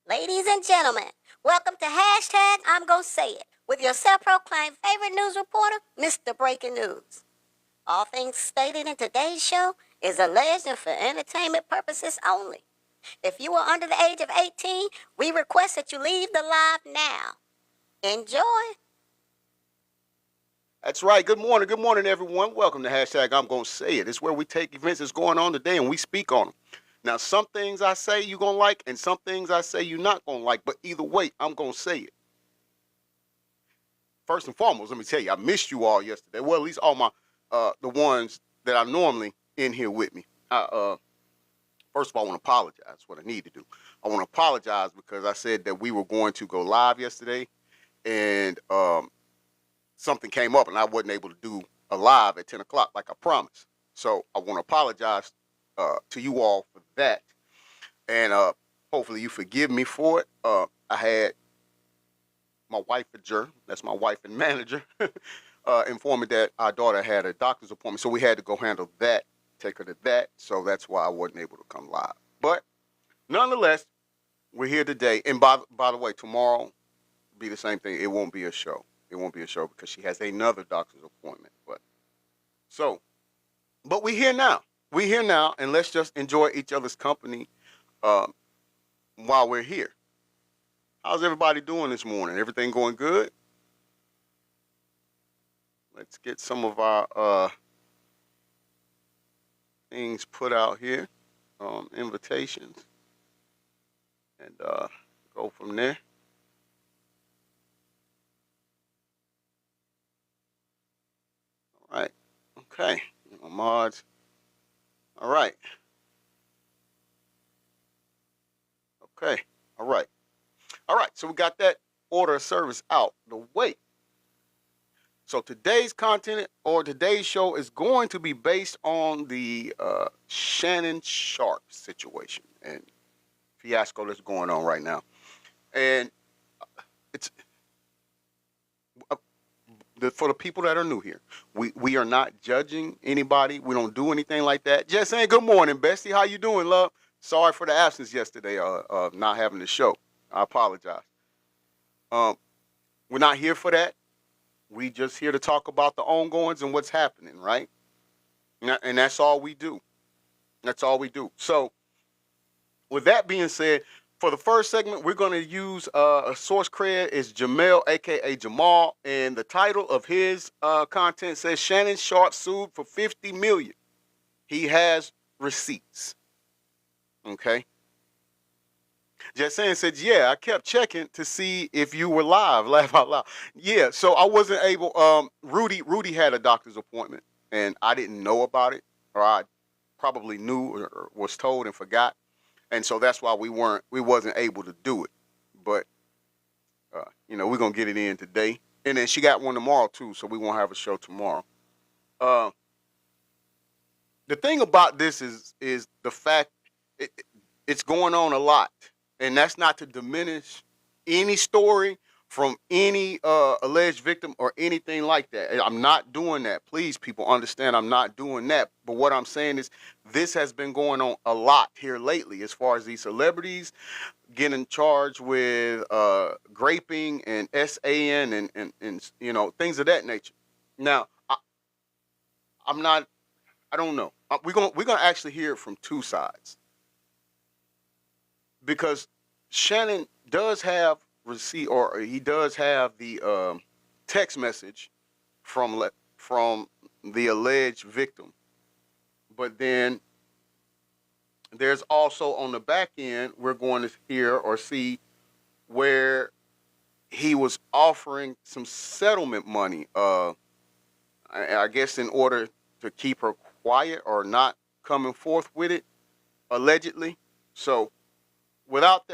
Ladies and gentlemen, welcome to hashtag I'm Gonna Say It with your self-proclaimed favorite news reporter, Mr. Breaking News. All things stated in today's show is alleged and for entertainment purposes only. If you are under the age of 18, we request that you leave the live now. Enjoy. That's right. Good morning, everyone. Welcome to hashtag I'm Gonna Say It. It's where we take events that's going on today and we speak on them. Now, some things I say you're gonna like, and some things I say you're not gonna like. But either way, I'm gonna say it. First and foremost, let me tell you, I missed you all yesterday. Well, at least all my the ones that are normally in here with me. First of all, I want to apologize. That's what I need to do. I want to apologize because I said that we were going to go live yesterday, and something came up and I wasn't able to do a live at 10 o'clock like I promised. So I want to apologize to you all for that. And hopefully you forgive me for it. I had my wife, that's my wife and manager, informed me that our daughter had a doctor's appointment. So we had to go handle that, take her to that. So that's why I wasn't able to come live. But nonetheless, we're here today. And by the way, tomorrow will be the same thing. It won't be a show. It won't be a show because she has another doctor's appointment. But we're here now. We're here now, and let's just enjoy each other's company while we're here. How's everybody doing this morning? Everything going good? Let's get some of our things put out here, invitations, and go from there. All right. Okay. Mods. All right. Okay. All right. All right. So we got that order of service out the way. So today's content or today's show is going to be based on the Shannon Sharpe situation and fiasco that's going on right now. And it's for the people that are new here, we are not judging anybody. We don't do anything like that. Just saying good morning, Bestie. How you doing, love? Sorry for the absence yesterday of not having the show. I apologize. We're not here for that. We just here to talk about the ongoings and what's happening, right? And that's all we do. That's all we do. So with that being said, for the first segment, we're going to use a source cred is Jamel, a.k.a. Jamal, and the title of his content says Shannon Sharpe sued for $50 million. He has receipts. Okay. Just saying said, yeah, I kept checking to see if you were live. Laugh out loud. Yeah, so I wasn't able. Rudy had a doctor's appointment, and I didn't know about it, or I probably knew or was told and forgot. And so that's why we wasn't able to do it. But, we're going to get it in today. And then she got one tomorrow, too, so we won't have a show tomorrow. The thing about this is the fact it's going on a lot. And that's not to diminish any story from any alleged victim or anything like that. I'm not doing that. Please, people, understand I'm not doing that. But what I'm saying is this has been going on a lot here lately as far as these celebrities getting charged with graping and SAN and things of that nature. Now, I don't know. We're gonna actually hear it from two sides because Shannon does have receipt, or he does have the text message from the alleged victim, but then there's also on the back end we're going to hear or see where he was offering some settlement money. I guess in order to keep her quiet or not coming forth with it, allegedly. So without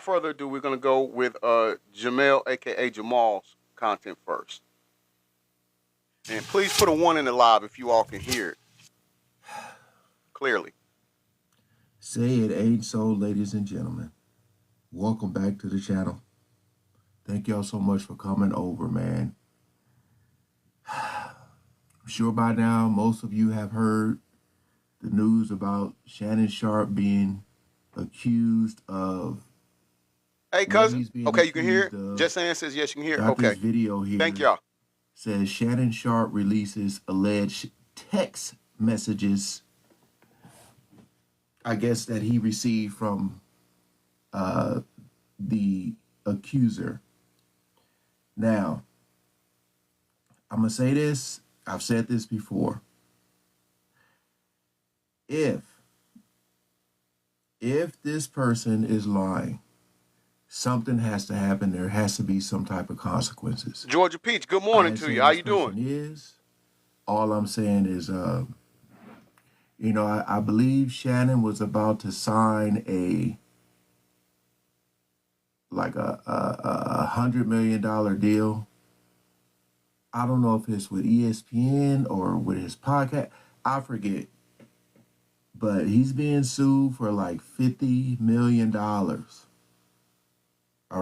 further ado, we're gonna go with Jamel, aka Jamal's content first. And please put a 1 in the live if you all can hear it clearly. Say it ain't so, ladies and gentlemen. Welcome back to the channel. Thank y'all so much for coming over, man. I'm sure by now most of you have heard the news about Shannon Sharpe being accused of Hey, what cousin. he's being Okay, you can hear accused it? of. Just saying says yes, you can hear it. Got this Okay. video Thank here. y'all. Says Shannon Sharpe releases alleged text messages, I guess, that he received from the accuser. Now, I'm going to say this. I've said this before. If this person is lying, something has to happen. There has to be some type of consequences. Georgia Peach, good I morning ain't to you. saying How this you doing? person is. All I'm saying is, I believe Shannon was about to sign a $100 million deal. I don't know if it's with ESPN or with his podcast. I forget. But he's being sued for like $50 million. All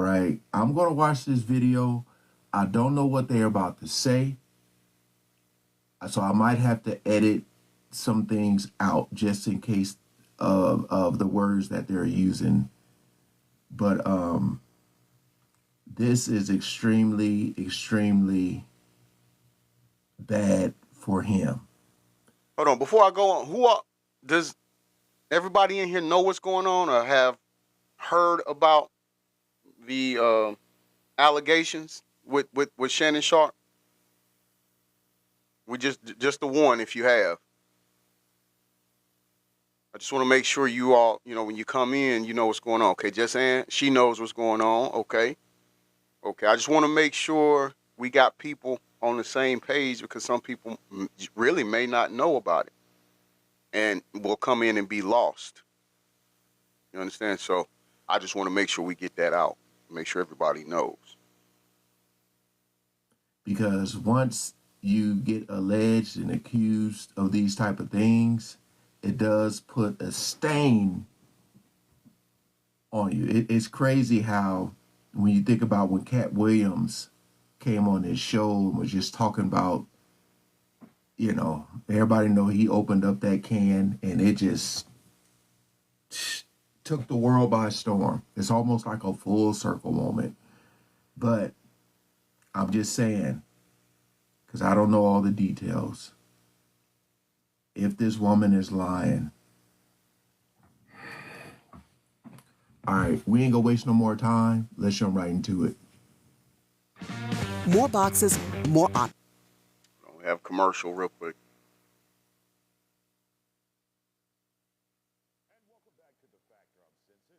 right. I'm going to watch this video. I don't know what they're about to say. So I might have to edit some things out just in case of the words that they're using. But this is extremely, extremely bad for him. Hold on. Before I go on, does everybody in here know what's going on or have heard about the allegations with Shannon Sharpe? We just the one if you have. I just want to make sure you all, when you come in, you know what's going on. Okay, just Ann, she knows what's going on. Okay. Okay. I just want to make sure we got people on the same page because some people really may not know about it and will come in and be lost. You understand? So I just want to make sure we get that out. Make sure everybody knows. Because once you get alleged and accused of these type of things, it does put a stain on you. It's crazy how when you think about when Cat Williams came on this show and was just talking about, everybody know he opened up that can and it just took the world by storm. It's almost like a full circle moment. But I'm just saying, because I don't know all the details, if this woman is lying, all right, we ain't gonna waste no more time. Let's jump right into it. More boxes, more options. We have commercial real quick.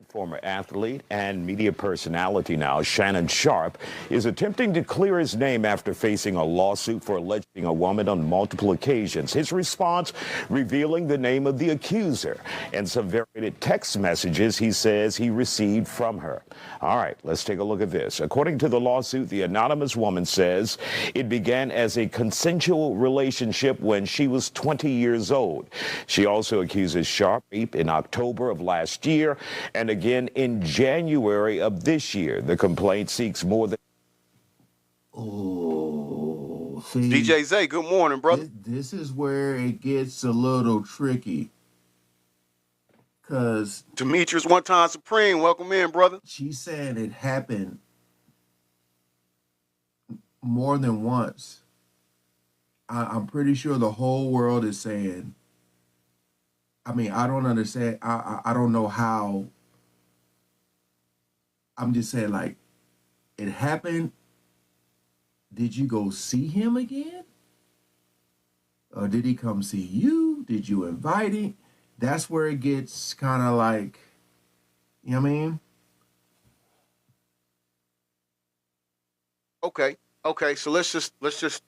Former athlete and media personality now, Shannon Sharpe, is attempting to clear his name after facing a lawsuit for alleging a woman on multiple occasions. His response revealing the name of the accuser and some varied text messages he says he received from her. All right, let's take a look at this. According to the lawsuit, the anonymous woman says it began as a consensual relationship when she was 20 years old. She also accuses Sharpe in October of last year and again in January of this year. The complaint seeks more than... Oh, see, DJ Zay, good morning, brother. this is where it gets a little tricky. Because Demetrius, one time supreme, welcome in, brother. she's saying it happened more than once. I'm pretty sure the whole world is saying, I mean, I don't understand. I don't know how. I'm just saying, like, it happened. Did you go see him again? Or did he come see you? Did you invite him? That's where it gets kind of like, you know what I mean? Okay, so let's just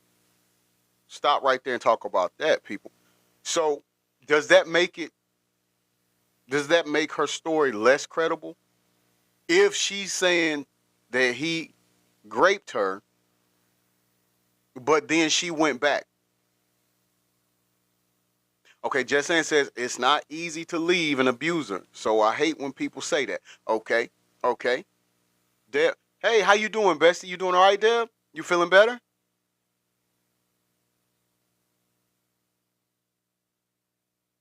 stop right there and talk about that, people. So does that make her story less credible? If she's saying that he raped her, but then she went back. Okay, Jessanne says it's not easy to leave an abuser. So I hate when people say that. Okay. Deb, hey, how you doing, Bestie? You doing all right, Deb? You feeling better?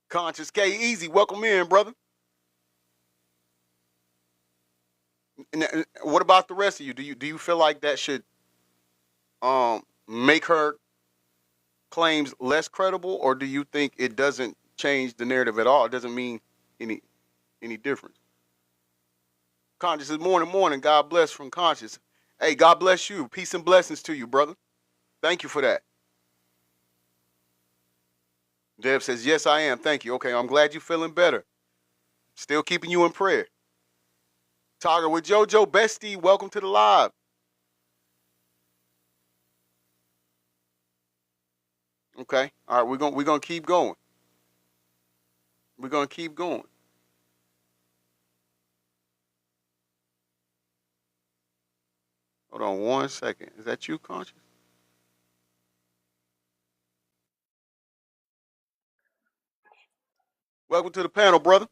Conscious K, easy. Welcome in, brother. And what about the rest of you? Do you feel like that should make her claims less credible, or do you think it doesn't change the narrative at all? It doesn't mean any difference. Conscious is morning. God bless from Conscious. Hey, God bless you. Peace and blessings to you, brother. Thank you for that. Deb says, yes, I am. Thank you. Okay, I'm glad you're feeling better. Still keeping you in prayer. Talking with JoJo Bestie. Welcome to the live. Okay. All right, we're gonna keep going. We're gonna keep going. Hold on 1 second. Is that you, Conscious? Welcome to the panel, brother.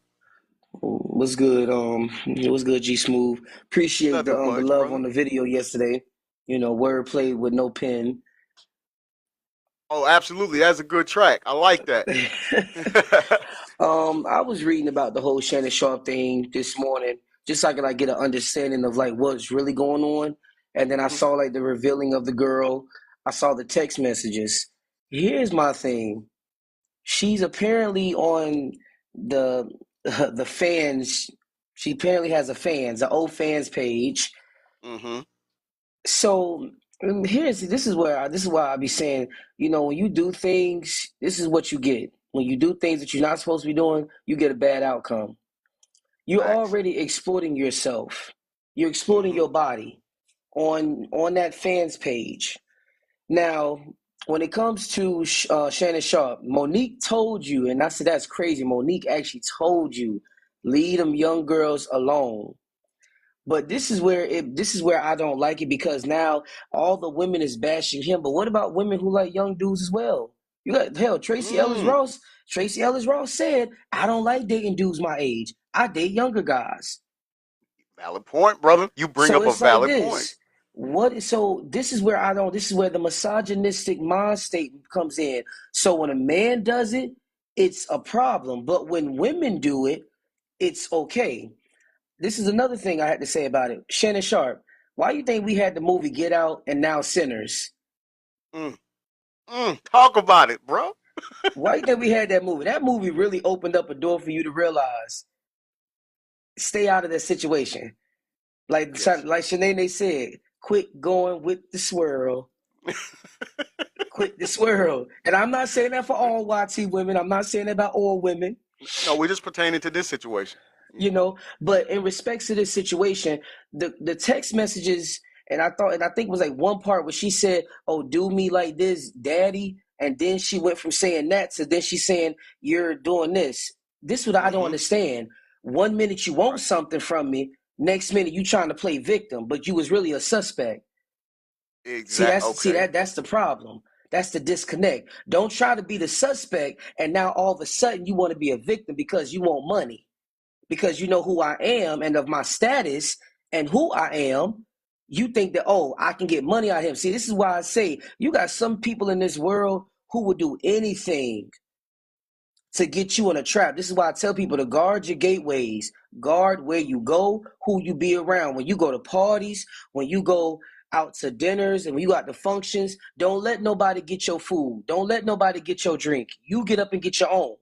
What's good? What's good, G Smooth? Appreciate the Nothing the much, love brother. on the video yesterday. Wordplay with no pen. Oh, absolutely. That's a good track. I like that. I was reading about the whole Shannon Sharpe thing this morning, just so I could like get an understanding of like what's really going on. And then I saw like the revealing of the girl. I saw the text messages. Here's my thing. She's apparently on the the fans. She apparently has the old fans page. Mm-hmm. So this is why I be saying, when you do things, this is what you get. When you do things that you're not supposed to be doing, you get a bad outcome. You're Facts. already exploiting yourself. You're exploiting Mm-hmm. your body on that fans page. Now, when it comes to Shannon Sharpe, Monique told you, and I said that's crazy. Monique actually told you, leave them young girls alone. But this is where I don't like it because now all the women is bashing him. But what about women who like young dudes as well? You got hell, Tracy Ellis Mm. Ross. Tracy Ellis Ross said, I don't like dating dudes my age. I date younger guys. Valid point, brother. You bring So up a it's like valid point. this. This is where this is where the misogynistic mind state comes in. So when a man does it, it's a problem. But when women do it, it's okay. This is another thing I had to say about it. Shannon Sharpe, why you think we had the movie Get Out and now Sinners? Mm. Talk about it, bro. Why you think we had that movie? That movie really opened up a door for you to realize, stay out of that situation. Like Yes. Shanae said, quit going with the swirl. Quit the swirl. And I'm not saying that for all YT women. I'm not saying that about all women. No, we're just pertaining to this situation. But in respects to this situation, the text messages, and I think it was like one part where she said, oh, do me like this, daddy, and then she went from saying that to then she's saying, you're doing this is what I don't Mm-hmm. understand. 1 minute you want Right. something from me, next minute you trying to play victim, but you was really a suspect. Okay. That's the problem. That's the disconnect. Don't try to be the suspect and now all of a sudden you want to be a victim because you want money, because you know who I am and of my status and who I am. You think that, oh, I can get money out of him. See, this is why I say you got some people in this world who would do anything to get you in a trap. This is why I tell people to guard your gateways, guard where you go, who you be around. When you go to parties, when you go out to dinners, and when you out to functions, don't let nobody get your food. Don't let nobody get your drink. You get up and get your own,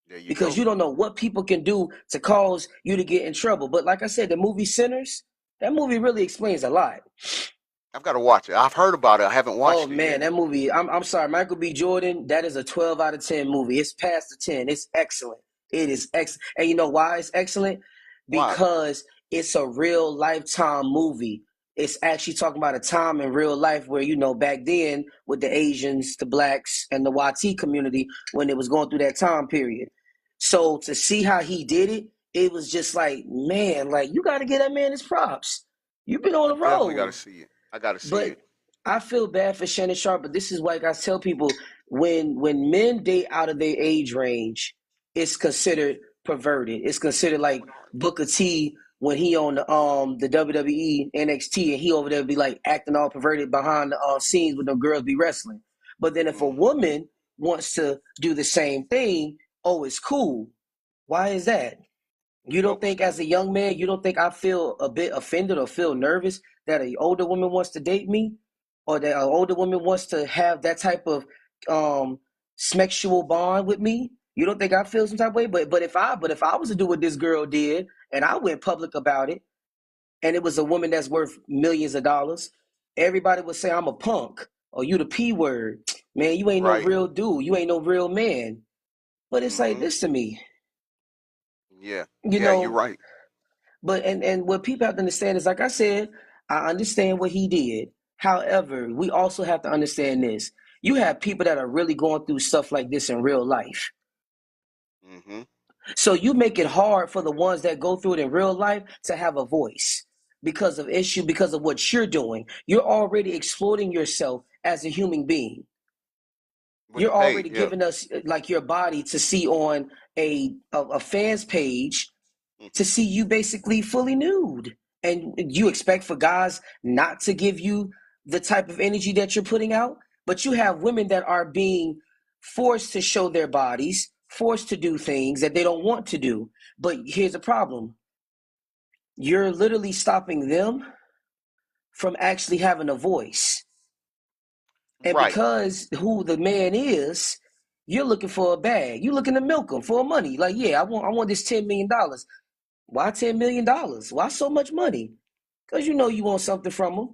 There you because go. you don't know what people can do to cause you to get in trouble. But like I said, the movie Sinners, that movie really explains a lot. I've got to watch it. I've heard about it. I haven't Oh watched it man, yet. that movie, I'm sorry, Michael B. Jordan, that is a 12 out of 10 movie. It's past the 10. It's excellent. It is excellent. And you know why it's excellent? Why? Because it's a real lifetime movie. It's actually talking about a time in real life where, back then with the Asians, the blacks, and the YT community when it was going through that time period. So to see how he did it, it was just like, man, like you got to get that man his props. You've been on I the definitely got to road. see it. I got to see But it. I feel bad for Shannon Sharpe, but this is why I tell people, when men date out of their age range, it's considered perverted. It's considered like Booker T when he on the WWE NXT and he over there be like acting all perverted behind the scenes with the girls be wrestling. But then if a Mm-hmm. woman wants to do the same thing, oh, it's cool. Why is that? You don't Double think, as a standard. young man, you don't think I feel a bit offended or feel nervous that an older woman wants to date me, or that an older woman wants to have that type of um sexual bond with me? You don't think I feel some type of way? But if I was to do what this girl did and I went public about it, and it was a woman that's worth millions of dollars, everybody would say I'm a punk or you the P word. Man, you ain't no Right. real dude. You ain't no real man. But it's like Mm-hmm. this to me, Yeah. you Yeah, you're know. right. But and what people have to understand is, like I said, I understand what he did. However, we also have to understand this. You have people that are really going through stuff like this in real life. Mm-hmm. So you make it hard for the ones that go through it in real life to have a voice because of what you're doing. You're already exploiting yourself as a human being. With the You're page, already yeah. giving us like your body to see on a fan's page, to Mm-hmm. see you basically fully nude. And you expect for guys not to give you the type of energy that you're putting out, but you have women that are being forced to show their bodies, forced to do things that they don't want to do. But here's the problem: you're literally stopping them from actually having a voice. And Right. because who the man is, you're looking for a bag. You're looking to milk him for money. Like, yeah, I want this $10 million. Why $10 million? Why so much money? Because you know you want something from them.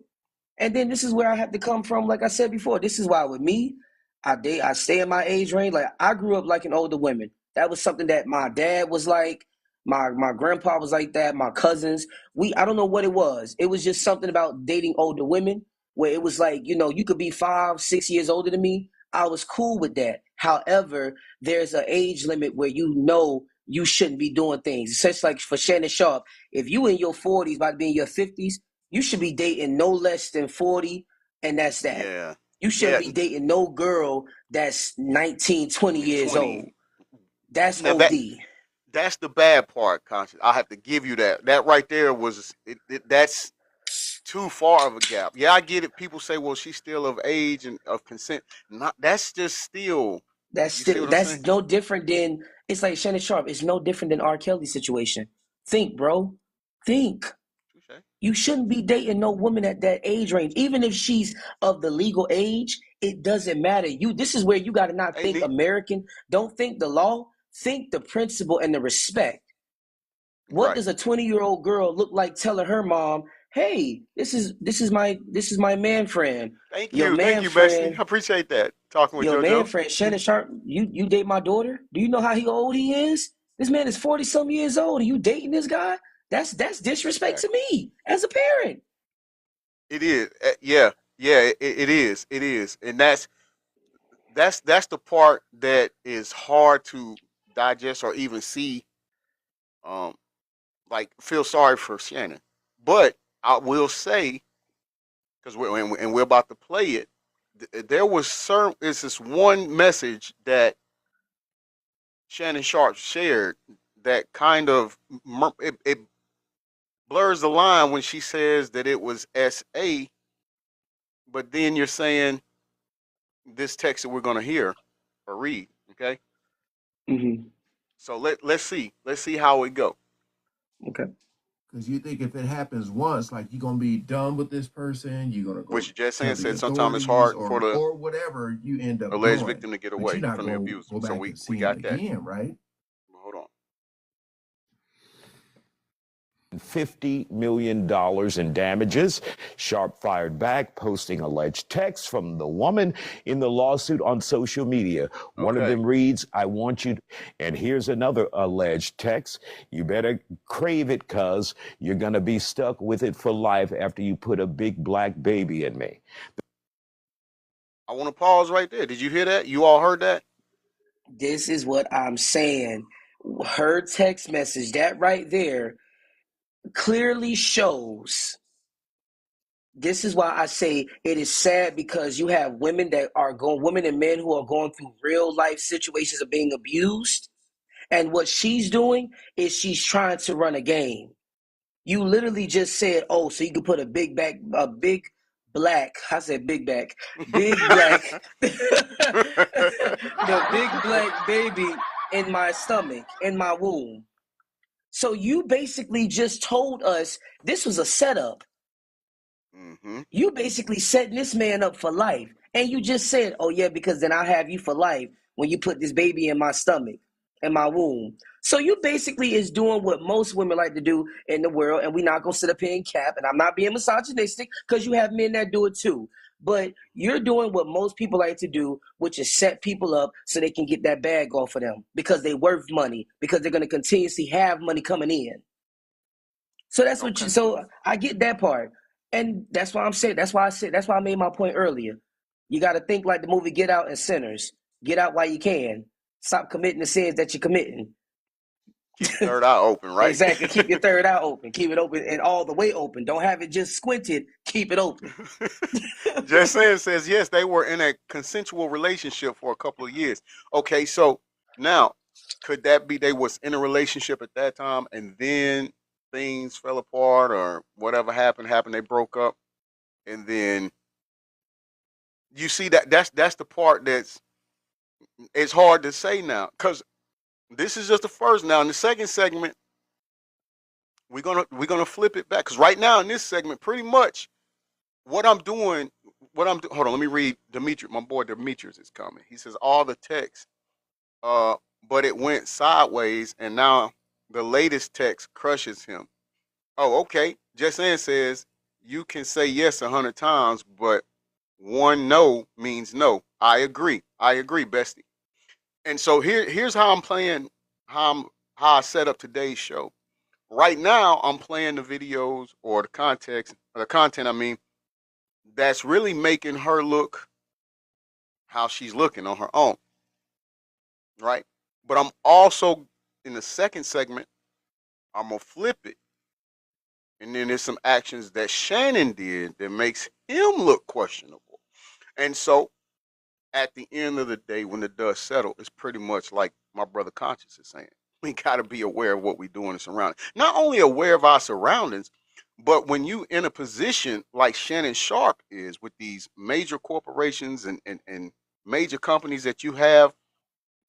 And then this is where I have to come from. Like I said before, this is why with me, I stay in my age range. Like, I grew up liking older women. That was something that my dad was like. My grandpa was like that. My cousins. I don't know what it was. It was just something about dating older women where it was like, you could be 5, 6 years older than me. I was cool with that. However, there's an age limit where you shouldn't be doing things. Such like for Shannon Sharpe, if you in your 40s, about to be in your 50s, you should be dating no less than 40, and that's that. Yeah. You shouldn't Yeah. be dating no girl that's 19, 20 years 20. old. That's Now that OD. that's the bad part, Conscious. I have to give you that. That right there was that's too far of a gap. Yeah, I get it. People say, well, she's still of age and of consent. Not that's just still. You see what I'm That's saying? no different than, it's like Shannon Sharpe. It's no different than R. Kelly's situation. Think, bro. Think. Touche. You shouldn't be dating no woman at that age range. Even if she's of the legal age, it doesn't matter. This is where you gotta not Hey, think Nick. American. Don't think the law. Think the principle and the respect. What Right. does a 20-year-old girl look like telling her mom, "Hey, this is my man friend. Thank Your you. Thank man you, Bestie. friend, I appreciate that. Talking with your man JoJo. friend Shannon Sharp, you date my daughter? Do you know how old he is? This man is 40 some years old. Are you dating this guy? That's disrespect to Exactly. me as a parent." It is. Yeah. Yeah. It is. It is. And that's the part that is hard to digest or even see. Um, like feel sorry for Shannon, but I will say because we're about to play it. There was certain. It's this one message that Shannon Sharp shared that kind of it blurs the line when she says that it was SA, but then you're saying this text that we're going to hear or read. Okay, Mm-hmm. so let's see how it go. Okay. Because you think if it happens once, like you're gonna be done with this person, you're gonna Which go you just tell saying the said sometimes it's authorities hard for or the whatever you end up alleged doing. victim to get But you're away not from the gonna abuser. go So back we and we see him got that. again, right? Hold on. $50 million in damages. Sharp fired back, posting alleged texts from the woman in the lawsuit on social media. One of Okay. them reads, I want you, and here's another alleged text. You better crave it, cuz you're going to be stuck with it for life after you put a big black baby in me. I want to pause right there. Did you hear that? You all heard that? This is what I'm saying. Her text message, that right there, clearly shows. This is why I say it is sad, because you have women and men who are going through real life situations of being abused. And what she's doing is she's trying to run a game. You literally just said, "Oh, so you can put a big black." I said big black, the big black baby in my stomach, in my womb. So you basically just told us this was a setup. Mm-hmm. You basically setting this man up for life. And you just said, oh, yeah, because then I'll have you for life when you put this baby in my stomach, in my womb. So you basically is doing what most women like to do in the world. And we're not going to sit up here and cap. And I'm not being misogynistic because you have men that do it too. But you're doing what most people like to do, which is set people up so they can get that bag off of them because they worth money, because they're going to continuously have money coming in. So that's what you. Okay. So I get that part, and that's why I'm saying. That's why I said. That's why I made my point earlier. You got to think like the movie Get Out and Sinners. Get out while you can. Stop committing the sins that you're committing. Keep your third eye open, right? Exactly. Keep your third eye open. Keep it open and all the way open. Don't have it just squinted. Keep it open. Just saying says yes, they were in a consensual relationship for a couple of years. Okay, so now could that be they was in a relationship at that time and then things fell apart or whatever happened, they broke up, and then you see that's the part that's it's hard to say now because this is just the first. Now in the second segment, we're gonna flip it back because right now in this segment, pretty much what I'm doing, hold on, let me read Demetrius. My boy Demetrius is coming. He says all the text, but it went sideways, and now the latest text crushes him. Oh, okay. Jessanne says you can say yes 100 times, but one no means no. I agree. Bestie. And so here's how I'm playing, how I set up today's show. Right now, I'm playing the videos or the content. I mean, that's really making her look how she's looking on her own, right? But I'm also in the second segment, I'm gonna flip it, and then there's some actions that Shannon did that makes him look questionable. And so at the end of the day, when the dust settles, it's pretty much like my brother Conscious is saying. We gotta be aware of what we do in the surroundings. Not only aware of our surroundings, but when you in a position like Shannon Sharpe is with these major corporations and major companies that you have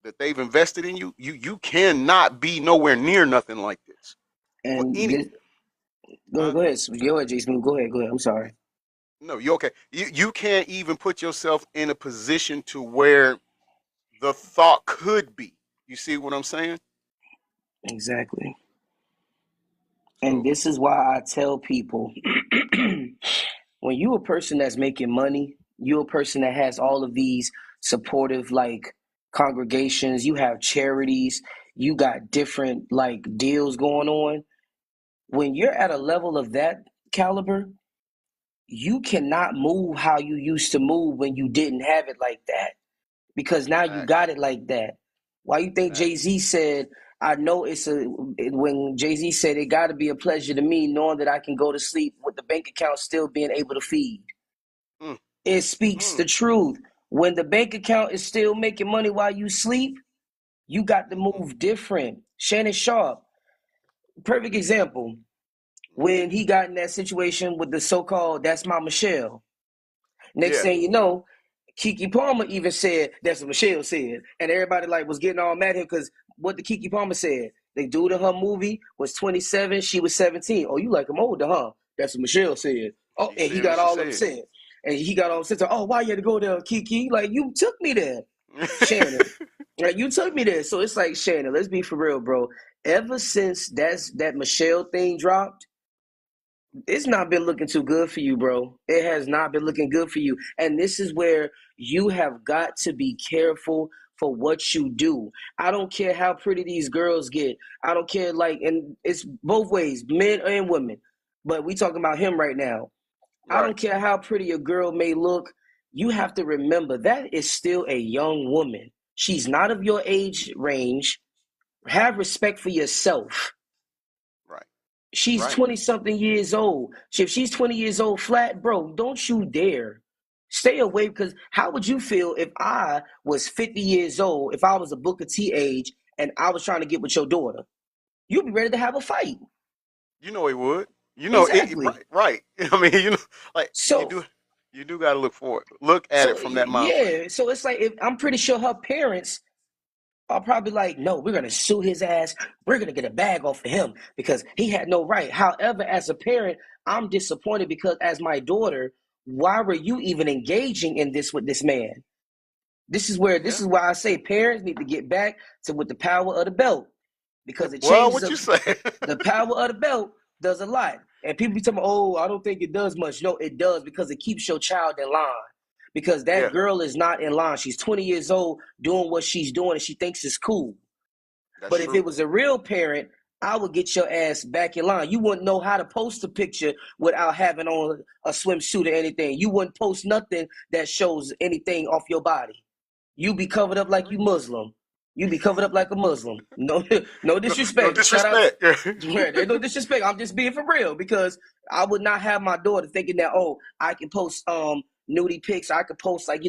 that they've invested in you, you cannot be nowhere near nothing like this. For And any this, go, huh? go ahead. Go ahead, Jason. Go ahead. Go ahead. I'm sorry. No, you okay. You can't even put yourself in a position to where the thought could be. You see what I'm saying? Exactly. And So this is why I tell people when you a person that's making money, you a person that has all of these supportive like congregations, you have charities, you got different like deals going on. When you're at a level of that caliber, you cannot move how you used to move when you didn't have it like that because now you facts, got it like that. Why you think facts. Jay-Z said, I know when Jay-Z said it got to be a pleasure to me knowing that I can go to sleep with the bank account still being able to feed. Mm, It speaks the mm, truth. When the bank account is still making money while you sleep, you got to mm, move different. Shannon Sharpe, perfect example. mm. When he got in that situation with the so-called "That's My Michelle," next Yeah, thing you know, Keke Palmer even said that's what Michelle said, and everybody like was getting all mad at him because what the Keke Palmer said. The dude in her movie was 27, she was 17. Oh, you like him older, huh? That's what Michelle said. Oh, she and he said what got she all said. upset. And he got all upset. Oh, why you had to go there, Keke? Like you took me there, Shannon. Like you took me there. So it's like Shannon. Let's be for real, bro. Ever since that Michelle thing dropped, it's not been looking too good for you, bro. It has not been looking good for you. And this is where you have got to be careful for what you do. I don't care how pretty these girls get. I don't care, like, and it's both ways, men and women. But we talking about him right now. I Right, don't care how pretty a girl may look. You have to remember that is still a young woman. She's not of your age range. Have respect for yourself. right, She's right. 20 something years old. If she's 20 years old flat, bro, don't you dare. Stay away because how would you feel if I was 50 years old, if I was a Booker T age and I was trying to get with your daughter? You'd be ready to have a fight. You know he would. You know it Exactly. right, right. I mean, like So you do got to look for it. Look at it so from that mind frame. yeah, so it's like if I'm pretty sure her parents are probably like, no, we're going to sue his ass. We're going to get a bag off of him because he had no right. However, as a parent, I'm disappointed because as my daughter, why were you even engaging in this with this man? This is where Yeah. I say parents need to get back to with the power of the belt because it Well, changes what you say? the power of the belt does a lot. And people be talking, oh, I don't think it does much. No, it does because it keeps your child in line. Because that Yeah, girl is not in line. She's 20 years old doing what she's doing and she thinks it's cool. that's But if it true. was a real parent, I would get your ass back in line. You wouldn't know how to post a picture without having on a swimsuit or anything. You wouldn't post nothing that shows anything off your body. You be covered up I like you agree. Muslim. You be covered up like a Muslim. No, no No disrespect. Shout out. disrespect. There's no disrespect. I'm just being for real because I would not have my daughter thinking that I can post nudie pics. I could post like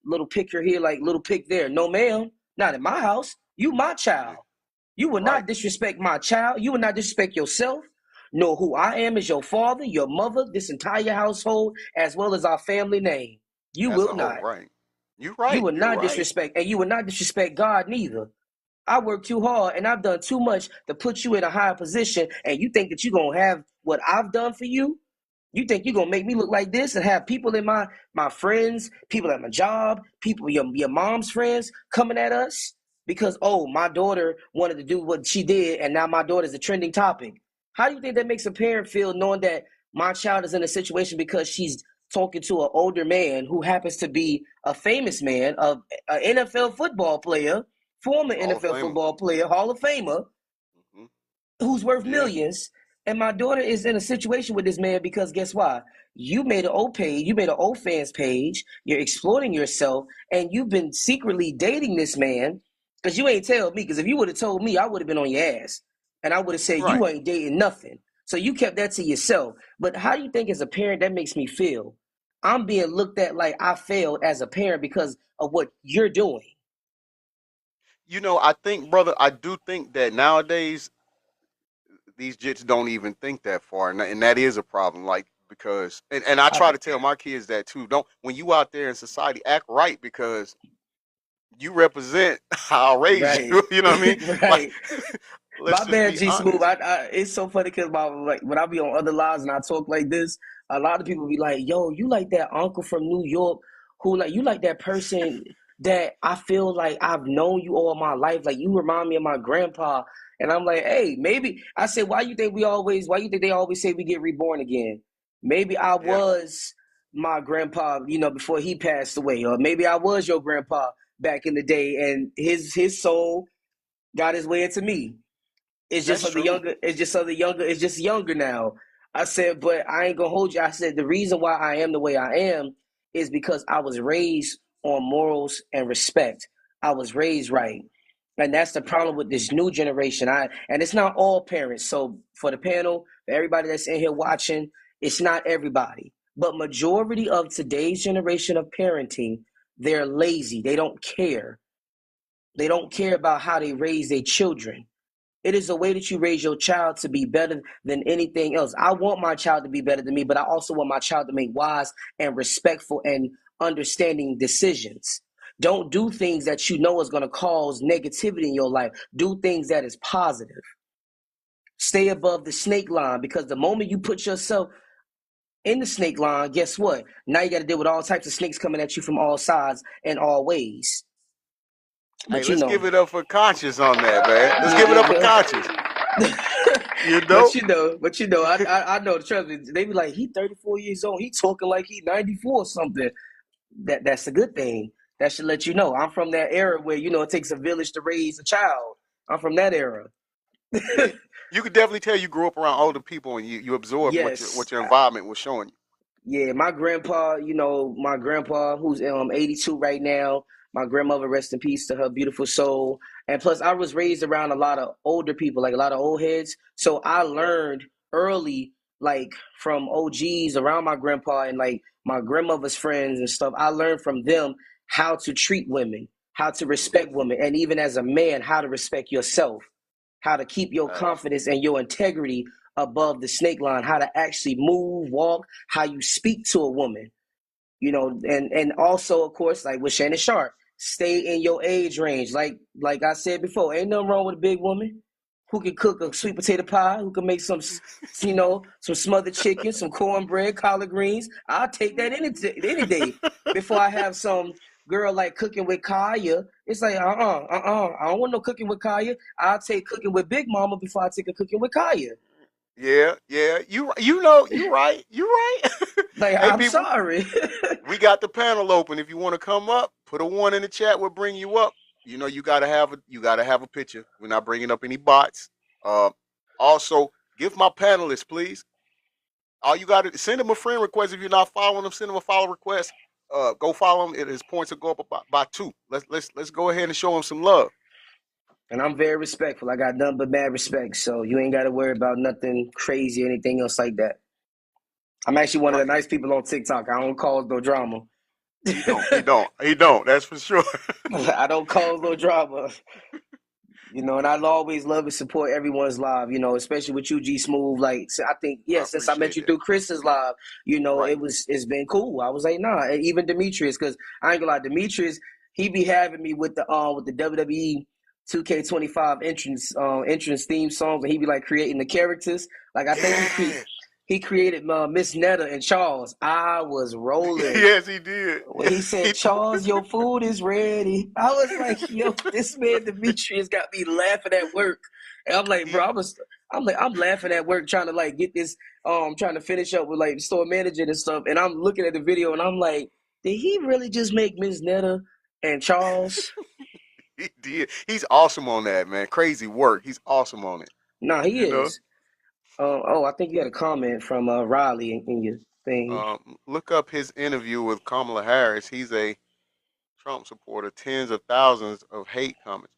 little picture here, like little pic there. No, ma'am, not in my house. You my Yeah, child. You will right. not disrespect my child. You will not disrespect yourself. Know who I am as your father, your mother, this entire household, as well as our family name. You As will a whole, not. right. You You right. will You're not right. disrespect, and you will not disrespect God neither. I work too hard and I've done too much to put you in a higher position, and you think that you're gonna have what I've done for you? You think you're gonna make me look like this and have people in my friends, people at my job, people your mom's friends coming at us because my daughter wanted to do what she did and now my daughter's a trending topic. How do you think that makes a parent feel knowing that my child is in a situation because she's talking to an older man who happens to be a famous man, an NFL football player, former Hall of NFL Famer. football player, Hall of Famer, Hmm. who's worth Yeah, millions. And my daughter is in a situation with this man because guess what? You made an O page, you made an O fans page, you're exploiting yourself, and you've been secretly dating this man because you ain't tell me. Because if you would have told me, I would have been on your ass. And I would have said right. you ain't dating nothing. So you kept that to yourself. But how do you think as a parent that makes me feel? I'm being looked at like I failed as a parent because of what you're doing. I think, brother, I do think that nowadays these jits don't even think that far, and that is a problem. Like because, and I try I, to tell my kids that too. Don't when you out there in society, act right because you represent how I raised right. you. You know what I mean? Like, Right. let's My just bad, be G Smooth. honest. It's so funny because like when I be on other lives and I talk like this, a lot of people be like, "Yo, you like that uncle from New York who like you like that person that I feel like I've known you all my life. Like you remind me of my grandpa." And I'm like, "Hey, maybe." I said, "Why you think Why you think they always say we get reborn again? Maybe I Yeah, was my grandpa, before he passed away, or maybe I was your grandpa back in the day, and his soul got his way into me." It's just that's for the true. younger. It's just so the younger. It's just younger now. I said, but I ain't gonna hold you. I said the reason why I am the way I am is because I was raised on morals and respect. I was raised right, and that's the problem with this new generation. And it's not all parents. So for the panel, for everybody that's in here watching, it's not everybody, but majority of today's generation of parenting, they're lazy. They don't care. They don't care about how they raise their children. It is a way that you raise your child to be better than anything else. I want my child to be better than me, but I also want my child to make wise and respectful and understanding decisions. Don't do things that you know is going to cause negativity in your life. Do things that is positive. Stay above the snake line because the moment you put yourself in the snake line, guess what? Now you got to deal with all types of snakes coming at you from all sides and all ways. Hey, But let's give it up for conscious on that, man. Let's give it up for yeah, conscious. You but know? I know. Trust me, they be like, he 34 years old. He talking like he 94 or something. That's a good thing. That should let you know. I'm from that era where it takes a village to raise a child. I'm from that era. Yeah. You could definitely tell you grew up around older people and you absorbed what your Yes, what your environment was showing you. yeah, my grandpa who's 82 right now. My grandmother, rest in peace to her beautiful soul. And plus, I was raised around a lot of older people, like a lot of old heads. So I learned early, like from OGs around my grandpa and like my grandmother's friends and stuff. I learned from them how to treat women, how to Hmm. respect women, and even as a man, how to respect yourself, how to keep your Facts. confidence and your integrity above the snake line, how to actually move, walk, how you speak to a woman, and also, of course, like with Shannon Sharpe. Stay in your age range. Like I said before, ain't nothing wrong with a big woman who can cook a sweet potato pie, who can make some, some smothered chicken, some cornbread, collard greens. I'll take that any day before I have some girl like cooking with Kaya. It's like, I don't want no cooking with Kaya. I'll take cooking with Big Mama before I take a cooking with Kaya. Yeah, yeah. You know, you right. You right. Like, Hey, I'm people, sorry. we got the panel open. If you want to come up, put a one in the chat. We'll bring you up. You know, you gotta have a picture. We're not bringing up any bots. Uh, Also, give my panelists, please. All you got to send them a friend request. If you're not following them, send them a follow request. Go follow him. His points will go up by 2. Let's go ahead and show him some love. And I'm very respectful. I got nothing but mad respect. So you ain't got to worry about nothing crazy or anything else like that. I'm actually one of the Right? nice people on TikTok. I don't cause no drama. He don't. He don't. He don't. That's for sure. I don't cause no drama. And I'll always love and support everyone's live, especially with you, G Smooth. Like, I think, I yeah, since I met appreciate you that. through Chris's live, Right. it's been cool. I was like, nah, and even Demetrius, because I ain't gonna lie, Demetrius, he be having me with the WWE 2K25 entrance theme songs, and he be like creating the characters. Like, I think Yeah. he created Miss Netta and Charles. I was rolling. Yes, he did. When he said, Charles, your food is ready. I was like, yo, this man Demetrius got me laughing at work. And I'm like, bro, he I'm laughing at work trying to like get this, trying to finish up with like store manager and stuff. And I'm looking at the video and I'm like, did he really just make Miss Netta and Charles? he did. He's awesome on that, man. Crazy work. He's awesome on it. Nah, he You know. is. I think you had a comment from Riley in your thing. Look up his interview with Kamala Harris. He's a Trump supporter. Tens of thousands of hate comments.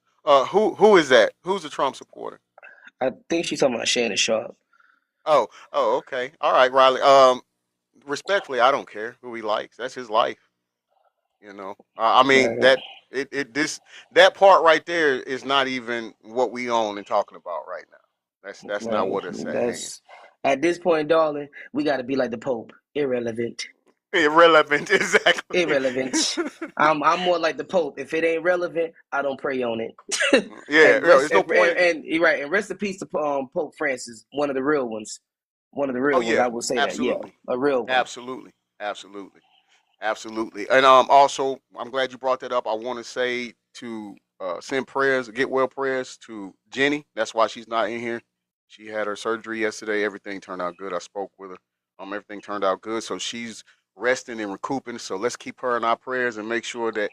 Who is that? Who's a Trump supporter? I think she's talking about Shannon Sharpe. Oh, okay. All right, Riley. Respectfully, I don't care who he likes. That's his life. You know. I mean Nah, that part right there is not even what we own and talking about right now. That's not Like, what it's at hand. that's at this point, darling, we got to be like the Pope, irrelevant, Irrelevant, exactly. irrelevant. I'm more like the Pope. If it ain't relevant, I don't pray on it. Yeah, and there's rest no point. and you're right. And rest in peace to Pope Francis, one of the real ones. One of the Oh real ones. yeah, I will say that. Yeah, absolutely, a real one. absolutely, absolutely. Absolutely. And also I'm glad you brought that up. I want to say to send prayers, get well prayers to Jenny. That's why she's not in here. She had her surgery yesterday. Everything turned out good. I spoke with her. Everything turned out good. So she's resting and recouping. So let's keep her in our prayers and make sure that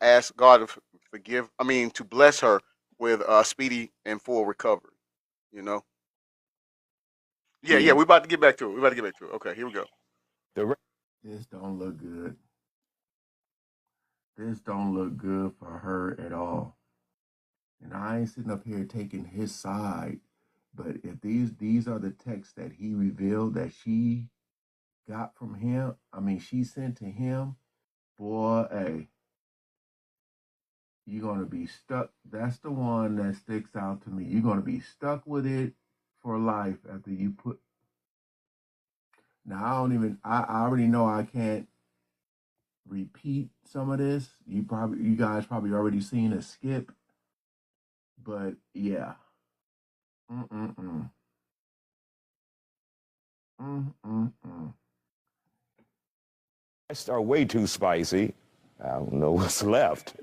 ask God to forgive. I mean, to bless her with speedy and full recovery. You know. Yeah, yeah. Yeah. We about to get back to it. We about to get back to it. Okay, here we go. The This don't look good. This don't look good for her at all. And I ain't sitting up here taking his side. But if these are the texts that he revealed that she got from him, I mean she sent to him, boy, hey, you're gonna be stuck. That's the one that sticks out to me. You're gonna be stuck with it for life after you put. Now I don't even. I already know I can't repeat some of this. You guys probably already seen a skip, but yeah. Mm-mm-mm. Mm-mm-mm. rest are way too spicy. I don't know what's left.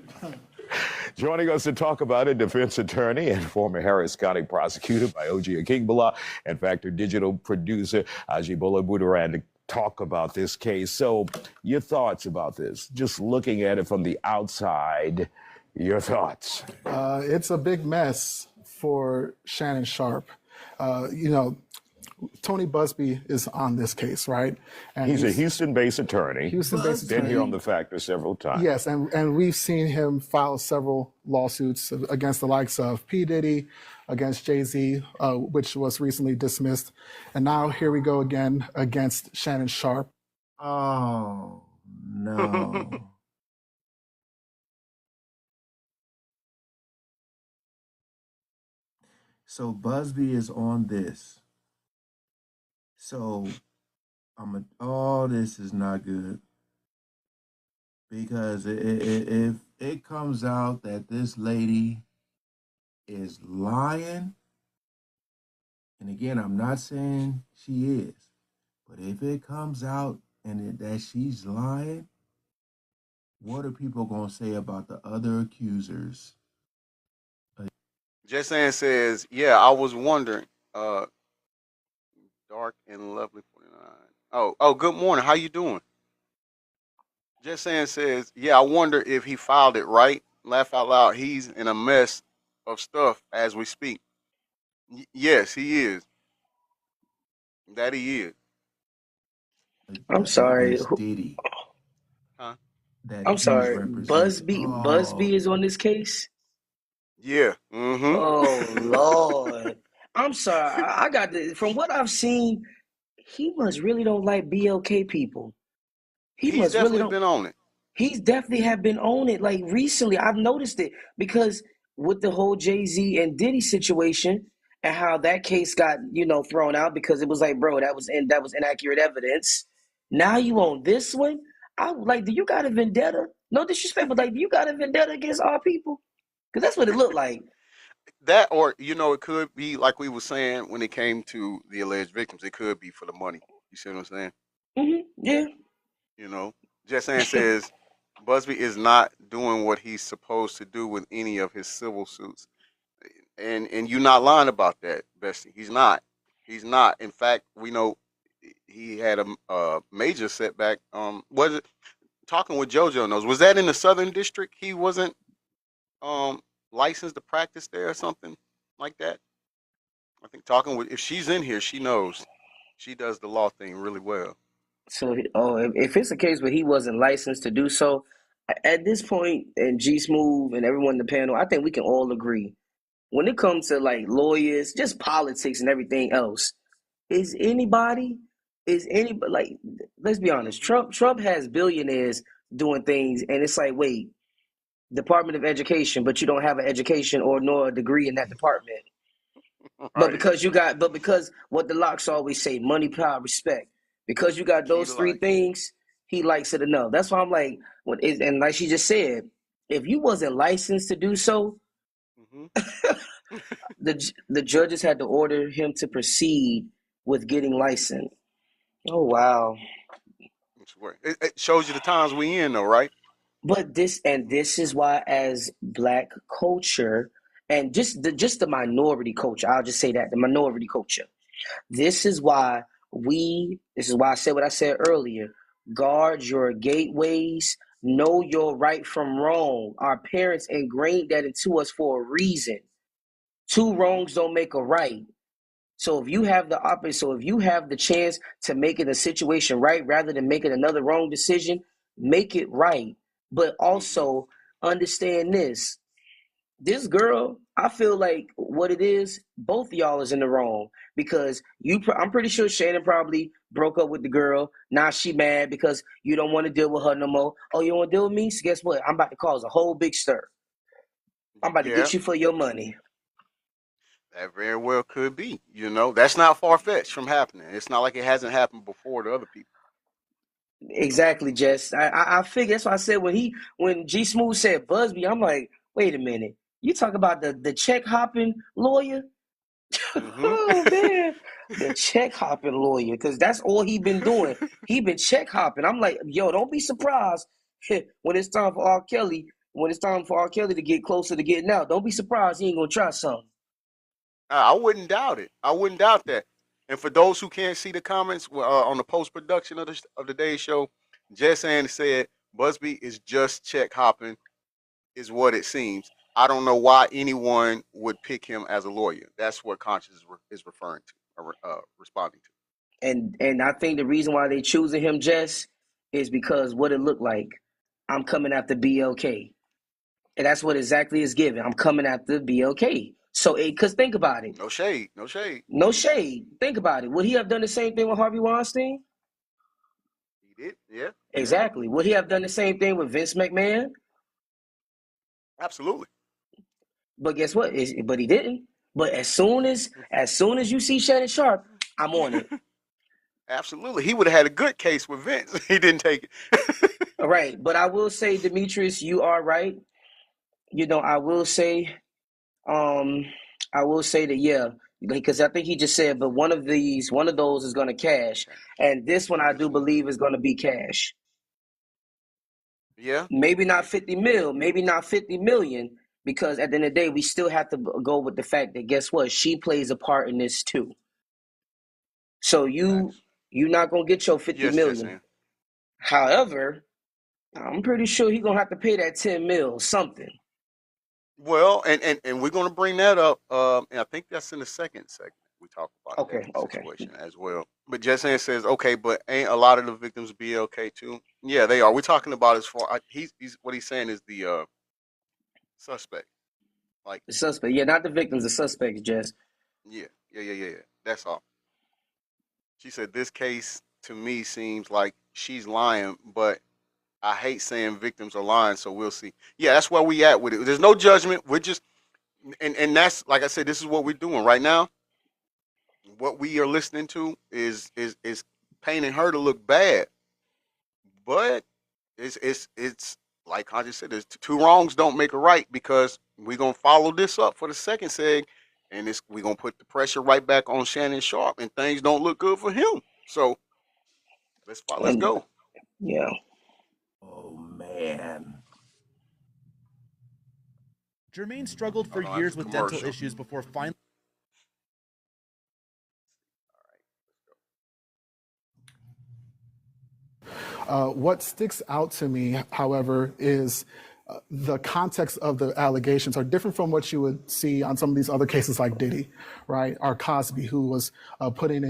Joining us to talk about it, defense attorney and former Harris County prosecutor by O.G. Akingbala and Factor Digital producer Ajibola Buduran to talk about this case. So, your thoughts about this? Just looking at it from the outside, your thoughts? It's a big mess for Shannon Sharpe. You know, Tony Busby is on this case, right? And He's a Houston-based attorney. Houston-based Been here on attorney. the Factor several times. Yes, and we've seen him file several lawsuits against the likes of P. Diddy, against Jay-Z, which was recently dismissed. And now here we go again against Shannon Sharpe. Oh no. So Busby is on this. So oh, this is not good because if it comes out that this lady is lying, and again, I'm not saying she is, but if it comes out that she's lying, what are people gonna say about the other accusers? Jessanne says, yeah, I was wondering. Dark and lovely 49. Oh, good morning. How you doing? Jessanne says, yeah, I wonder if he filed it right. Laugh out loud. He's in a mess of stuff as we speak. Yes, he is. That he is. I'm sorry. Against Diddy Huh? that I'm he's sorry. representing. Busby is on this case. Yeah. Mm-hmm. Oh Lord. I'm sorry. I got from what I've seen, he must really don't like BLK people. He He's must really definitely don't. been on it. He's definitely have been on it. Like recently, I've noticed it because with the whole Jay-Z and Diddy situation and how that case got thrown out because it was like, bro, that was inaccurate evidence. Now you Mm-hmm. on this one? I like, do you got a vendetta? No disrespect, but like, do you got a vendetta against our people? Because that's what it looked like. That, or it could be like we were saying when it came to the alleged victims. It could be for the money. You see what I'm saying? Yeah. You know, Jessanne says Busby is not doing what he's supposed to do with any of his civil suits, and you're not lying about that, Bestie. He's not. He's not. In fact, we know he had a major setback. Was it talking with JoJo knows? Was that in the Southern District? He wasn't um licensed to practice there or something like that. I think talking with if she's in here, she knows. She does the law thing really well. So, if it's a case where he wasn't licensed to do so, at this point, and G Smooth and everyone in the panel, I think we can all agree when it comes to like lawyers, just politics and everything else. Is anybody, is anybody like? Let's be honest. Hmm. Trump has billionaires doing things, and it's like, wait, Department of Education, but you don't have an education or nor a degree in that department. But Right. because what the locks always say, money, power, respect. Because you The got key those to three life. things, he likes it enough. That's why I'm like, and like she just said, if you wasn't licensed to do so, Hmm. the judges had to order him to proceed with getting licensed. Oh wow! It shows you the times we in, though, right? But this is why, as Black culture, and just the minority culture, I'll just say that the minority culture. This is why I said what I said earlier. Guard your gateways, know your right from wrong. Our parents ingrained that into us for a reason. Two Hmm. wrongs don't make a right. So if you have the opposite, so if you have the chance to make it a situation right rather than making another wrong decision, make it right. But Hmm. also understand this girl, I feel like what it is, both of y'all is in the wrong because I'm pretty sure Shannon probably broke up with the girl. Now she mad because you don't want to deal with her no more. Oh, you don't want to deal with me? So guess what? I'm about to cause a whole big stir. I'm about to Yeah, get you for your money. that very well could be. That's not far fetched from happening. It's not like it hasn't happened before to other people. Exactly, Jess. I figure that's why I said when G Smooth said Busby, I'm like, wait a minute. You talk about the check hopping lawyer? Hmm. Oh man, the check hopping lawyer, because that's all he been doing. He been check hopping. I'm like, yo, don't be surprised when it's time for R. Kelly. When it's time for R. Kelly to get closer to getting out, don't be surprised he ain't gonna try something. I wouldn't doubt it. I wouldn't doubt that. And for those who can't see the comments on the post production of the day's show, Jess Ann said Busby is just check hopping, is what it seems. I don't know why anyone would pick him as a lawyer. That's what Conscious is referring to, or responding to. And I think the reason why they choosing him, Jess, is because what it looked like. I'm coming after BLK. And that's what exactly is given. I'm coming after BLK. So, because think about it. No shade, no shade. No shade. Think about it. Would he have done the same thing with Harvey Weinstein? He did, yeah, yeah, Exactly. Would he have done the same thing with Vince McMahon? absolutely, But guess what? But he didn't. But as soon as you see Shannon Sharpe, I'm on it. absolutely. He would have had a good case with Vince. He didn't take it. All right. But I will say, Demetrius, you are right. I will say, I will say that yeah, because I think he just said, but one of those is going to cash, and this one I do believe is going to be cash. Yeah. Maybe not 50 mil, maybe not 50 million, because at the end of the day, we still have to go with the fact that guess what? She plays a part in this too. So Facts. you're not gonna get your 50 Yes, million. Jason. However, I'm pretty sure he's gonna have to pay that 10 mil something. Well, and we're gonna bring that up. And I think that's in the second segment. We talk about that Okay, okay. situation as well. But Jason says, okay, but ain't a lot of the victims BLK too? Yeah, they are. We're talking about as far he's what he's saying is the suspect. Like, The suspect, yeah, not the victims, the suspects, Jess. yeah. That's all. She said this case to me seems like she's lying, but I hate saying victims are lying, so we'll see. Yeah, that's where we at with it. There's no judgment. We're just and that's like I said, this is what we're doing right now. What we are listening to is painting her to look bad, but it's like I just said, there's two wrongs don't make a right because we're gonna follow this up for the second seg, and we're gonna put the pressure right back on Shannon Sharpe, and things don't look good for him. So let's And go. yeah. Oh man. Jermaine struggled for Oh no, that's years a with dental commercial. issues before finally. What sticks out to me, however, is the context of the allegations are different from what you would see on some of these other cases like Diddy, right? Or Cosby, who was putting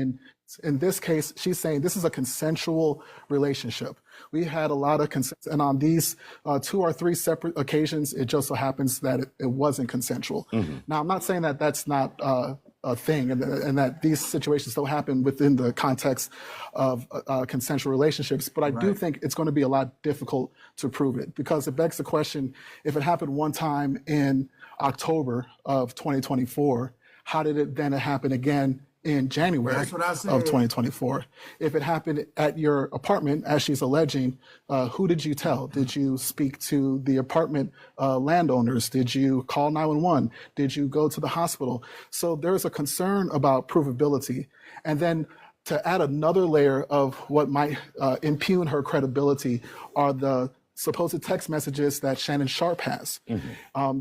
in this case, she's saying this is a consensual relationship. We had a lot of consent, and on these 2 or 3 separate occasions, it just so happens that it wasn't consensual. Now, I'm not saying that that's not a thing, and that these situations don't happen within the context of consensual relationships. But I do think it's going to be a lot difficult to prove it because it begs the question: if it happened one time in October of 2024, how did it then happen again in January That's what I of said. 2024? If it happened at your apartment, as she's alleging, who did you tell? Did you speak to the apartment landowners? Did you call 911? Did you go to the hospital? So there's a concern about provability. And then to add another layer of what might impugn her credibility are the supposed text messages that Shannon Sharpe has.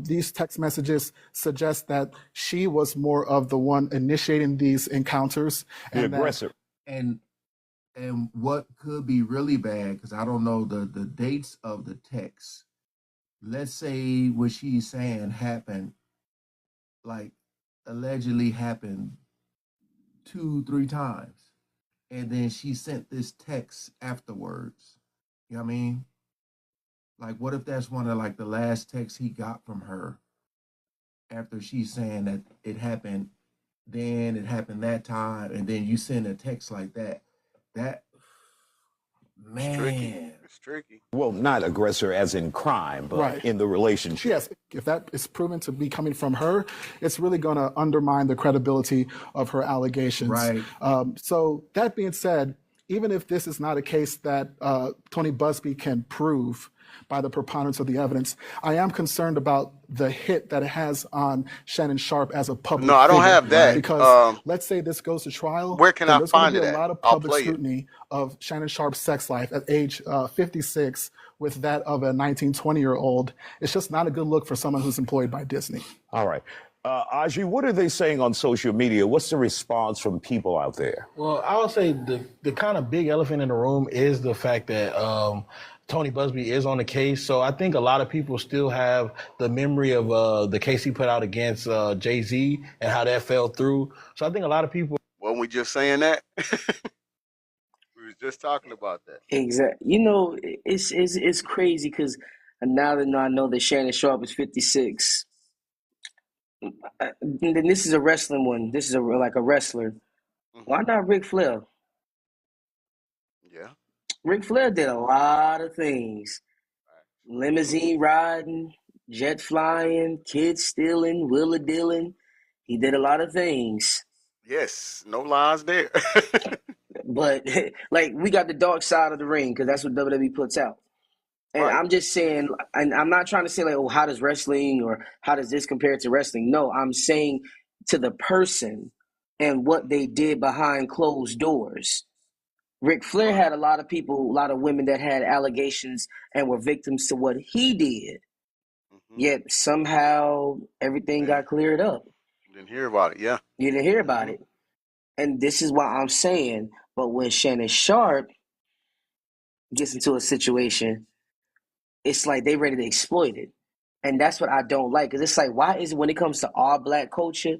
These text messages suggest that she was more of the one initiating these encounters. The And that aggressor. And what could be really bad, because I don't know the dates of the text. Let's say what she's saying happened, like allegedly happened 2, 3 times. And then she sent this text afterwards. You know what I mean? Like, what if that's one of like the last texts he got from her after she's saying that it happened then, it happened that time, and then you send a text like that? That It's tricky. man. It's tricky. Well, not aggressor as in crime, but Right. in the relationship. yes, if that is proven to be coming from her, it's really going to undermine the credibility of her allegations. Right. So that being said, even if this is not a case that Tony Busby can prove by the preponderance of the evidence, I am concerned about the hit that it has on Shannon Sharpe as a public No, I don't figure. have that. Because let's say this goes to trial, Where can then I there's going find to be it a at? lot of I'll public play it. scrutiny of Shannon Sharpe's sex life at age 56 with that of a 19, 20-year-old. It's just not a good look for someone who's employed by Disney. All right. Aji, what are they saying on social media? What's the response from people out there? Well, I would say the kind of big elephant in the room is the fact that Tony Busby is on the case. So I think a lot of people still have the memory of the case he put out against Jay-Z and how that fell through. So I think a lot of people. Wasn't we just saying that? We was just talking about that. Exactly. It's crazy because now that I know that Shannon Sharpe is 56, and then this is a wrestling one. This is like a wrestler. Why not Ric Flair? Yeah. Ric Flair did a lot of things: limousine riding, jet flying, kids stealing, wheeler dealing. He did a lot of things. Yes. No lies there. But like we got the dark side of the ring because that's what WWE puts out. And Right. I'm just saying, and I'm not trying to say like, oh, how does wrestling or how does this compare to wrestling? No, I'm saying to the person and what they did behind closed doors. Ric Flair had a lot of people, a lot of women that had allegations and were victims to what he did. Mm-hmm. Yet somehow everything They got cleared up. didn't hear about it. Yeah. You didn't hear about Mm-hmm. it. And this is why I'm saying, but when Shannon Sharpe gets into a situation, it's like they ready to exploit it. And that's what I don't like. Because it's like, why is it when it comes to all black culture,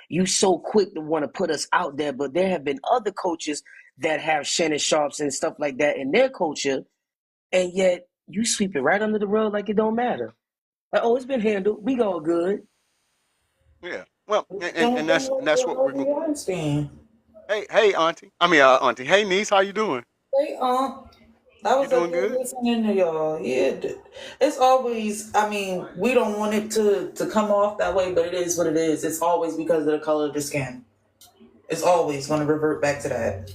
you so quick to want to put us out there, but there have been other coaches that have Shannon Sharps and stuff like that in their culture, and yet you sweep it right under the rug like it don't matter. Like, oh, it's been handled. We go good. Yeah. Well, Then and then that's what we're going. Harvey Weinstein. Hey, auntie. I mean, auntie. Hey, niece. How you doing? Hey, I You was up doing here good? listening to y'all. Yeah, it's always. I mean, we don't want it to come off that way, but it is what it is. It's always because of the color of the skin. It's always going to revert back to that.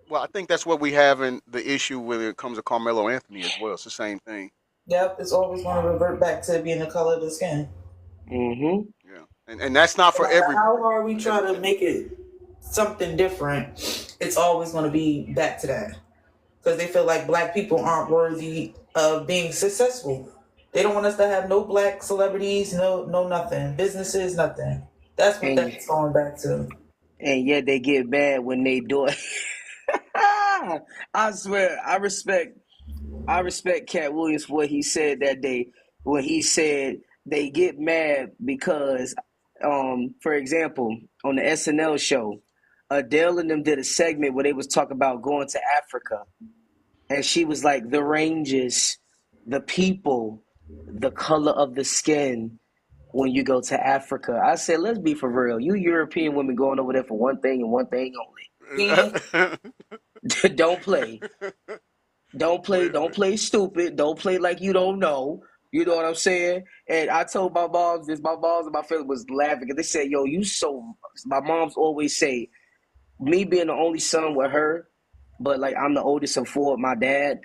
Well, I think that's what we have in the issue when it comes to Carmelo Anthony as well. It's the same thing. Yep, it's always going to revert back to being the color of the skin. Mm-hmm. Yeah, and that's not No for matter everybody. how hard we try to make it something different, it's always going to be back to that. Because they feel like black people aren't worthy of being successful. They don't want us to have no black celebrities, no nothing, businesses, nothing. That's what And that's going back to. and yet they get mad when they do it. I swear, I respect Cat Williams for what he said that day when he said they get mad because, for example, on the SNL show, Adele and them did a segment where they was talking about going to Africa, and she was like, the ranges, the people, the color of the skin when you go to Africa. I said, let's be for real. You European women going over there for one thing and one thing Skin. only. Don't play. Don't play. Wait, Don't play stupid. Don't play like you don't know. You know what I'm saying? And I told my moms this. My moms and my family was laughing because they said, "Yo, you so." My moms always say, me being the only son with her, but like I'm the oldest of four with my dad,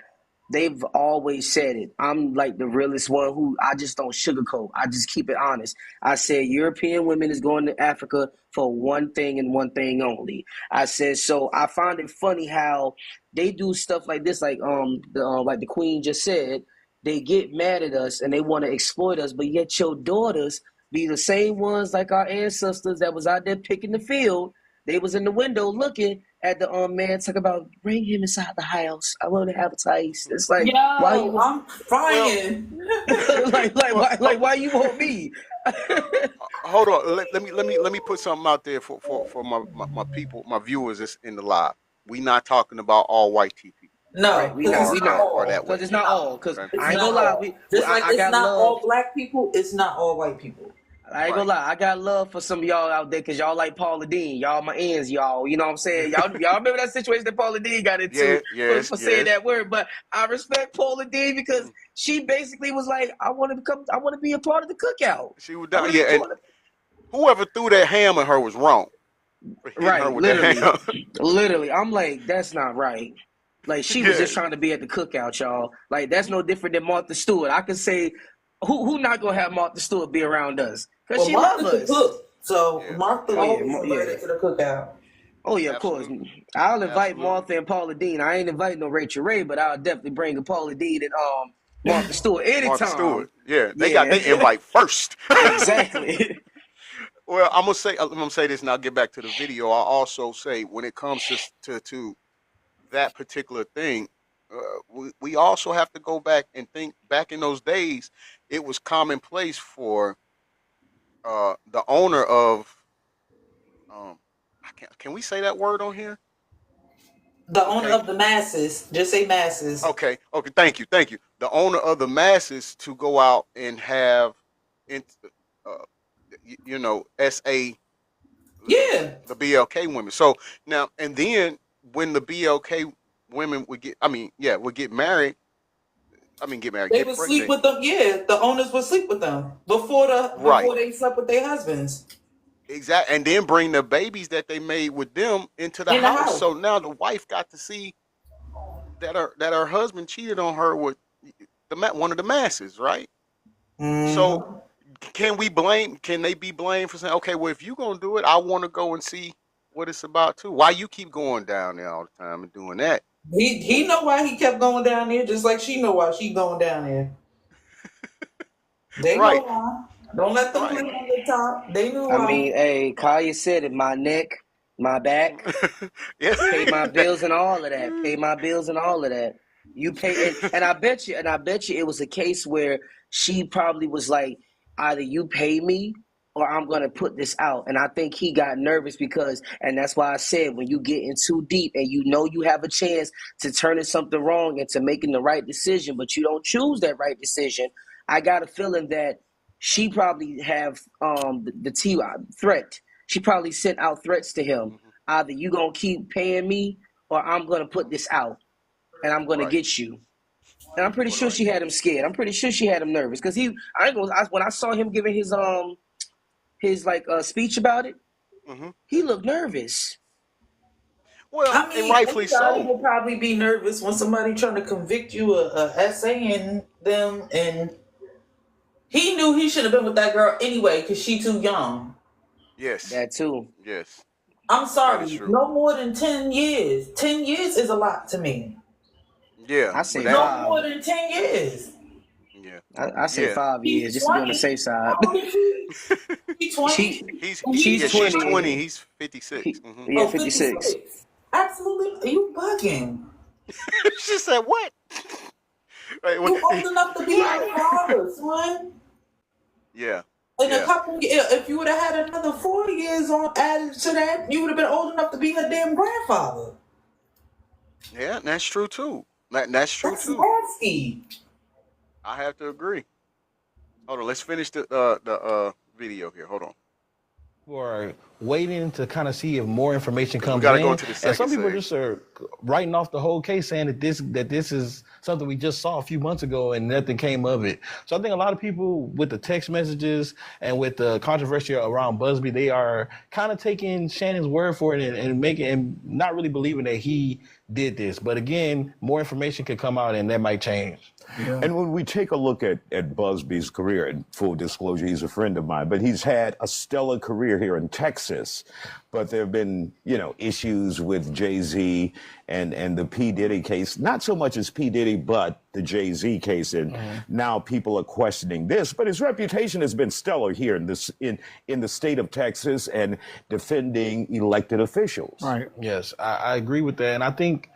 they've always said it. I'm like the realest one who I just don't sugarcoat. I just keep it honest. I said European women is going to Africa for one thing and one thing only. I said so. I find it funny how they do stuff like this, like the Queen just said. They get mad at us and they want to exploit us, but yet your daughters be the same ones like our ancestors that was out there picking the field. They was in the window looking at the man talk about bring him inside the house. I want to have a taste. It's like why Yo, you I'm well, crying. well, why you want me? hold on. Let me put something out there for my people, my viewers that's in the live. We not talking about all white people, Right, No, we because not, it's we not not, or that all. way. because it's not all. Because Okay. It's I ain't not gonna lie, all. Just like I it's got not love. all black people, it's not all white people. I ain't gonna Right. lie, I got love for some of y'all out there because y'all like Paula Dean. Y'all my ends, y'all. You know what I'm saying? Y'all remember that situation that Paula Dean got into Yeah. Yes. for saying Yes. that word. But I respect Paula Dean because she basically was like, I want to be a part of the cookout. She was I down. want to Yeah. be And part of whoever threw that ham at her was wrong for hitting her Right, with that literally. ham. Literally. I'm like, that's not right. Like she was Yeah. just trying to be at the cookout, y'all. Like that's no different than Martha Stewart. I could say who not gonna have Martha Stewart be around us? Because Well, she love Martha could us. cook, so Yeah. Martha Oh Yeah. yeah, always yeah. invited to the cookout. Oh yeah, of course. Absolutely. I'll invite Absolutely. Martha and Paula Dean. I ain't inviting no Rachel Ray, but I'll definitely bring a Paula Dean and Martha Stewart Martha anytime. Stewart. Yeah. They got Yeah, they invite first. exactly. Well, I'm gonna say this, and I'll get back to the video. I'll also say when it comes to that particular thing, we also have to go back and think back in those days. It was commonplace for the owner of can we say that word on here? The owner Okay, of the masses, just say masses. okay. Thank you. The owner of the masses to go out and have, in, uh, SA Yeah, the BLK women. So now and then when the BLK women would get, I mean, yeah, would get married. I mean, they get would sleep pregnant. with them. Yeah, the owners would sleep with them Right. before they slept with their husbands Exactly. And then bring the babies that they made with them into the in the house. house. So now the wife got to see that her husband cheated on her with one of the masses, right? So Mhm. can they be blamed for saying, okay, well, if you're gonna do it, I want to go and see what it's about too. Why you keep going down there all the time and doing that? He know why he kept going down there, just like she know why she going down there. They know Right, why. Don't let them play right. on the top. They knew I why. mean, hey, Kaya said it. My neck, my back, Yeah. pay my bills and all of that. Pay my bills and all of that. You pay, and I bet you, it was a case where she probably was like, either you pay me or I'm gonna put this out. And I think he got nervous because, and that's why I said, when you get in too deep and you know you have a chance to turning something wrong into making the right decision, but you don't choose that right decision. I got a feeling that she probably have the T threat. She probably sent out threats to him. Mhm. Either you gonna keep paying me or I'm gonna put this out and I'm gonna Right, get you. And I'm pretty sure right. she had him scared. I'm pretty sure she had him nervous because when I saw him giving his speech about it, Hmm. he looked nervous. Well, I and mean, rightfully anybody so. will probably be nervous when somebody trying to convict you of essaying them, and he knew he should have been with that girl anyway because she too young. Yes, That too. yes, I'm that is sorry, true. no more than 10 years. 10 years is a lot to me. Yeah, I but say that, No five. more than 10 years. yeah, I say yeah. 5 years He's just to be on the 20. safe side. How old is she? She 20. she And she's he's Yeah, she's 20. 20. He's 56. Hmm. Yeah, Oh, 56. 56. Absolutely. You bugging. She said, "What?" Right, You old enough to be her father, son. yeah, In a yeah, couple, if you would have had another 4 years on added to that, you would have been old enough to be her damn grandfather. yeah. That's true too. That's true That's too. nasty. I have to agree. Hold on, let's finish the video here. Hold on. People are waiting to kind of see if more information Because we comes got to go in, into the and second some people segment. just are writing off the whole case, saying that this is something we just saw a few months ago and nothing came of it. So I think a lot of people with the text messages and with the controversy around Busby, they are kind of taking Shannon's word for it and making and not really believing that he did this. But again, more information could come out and that might change. Yeah. And when we take a look at Busby's career, and full disclosure, he's a friend of mine, but he's had a stellar career here in Texas. But there have been, issues with Jay-Z and the P. Diddy case, not so much as P. Diddy, but the Jay-Z case. And now people are questioning this. But his reputation has been stellar here in the state of Texas and defending elected officials. Right. Yes, I agree with that. And I think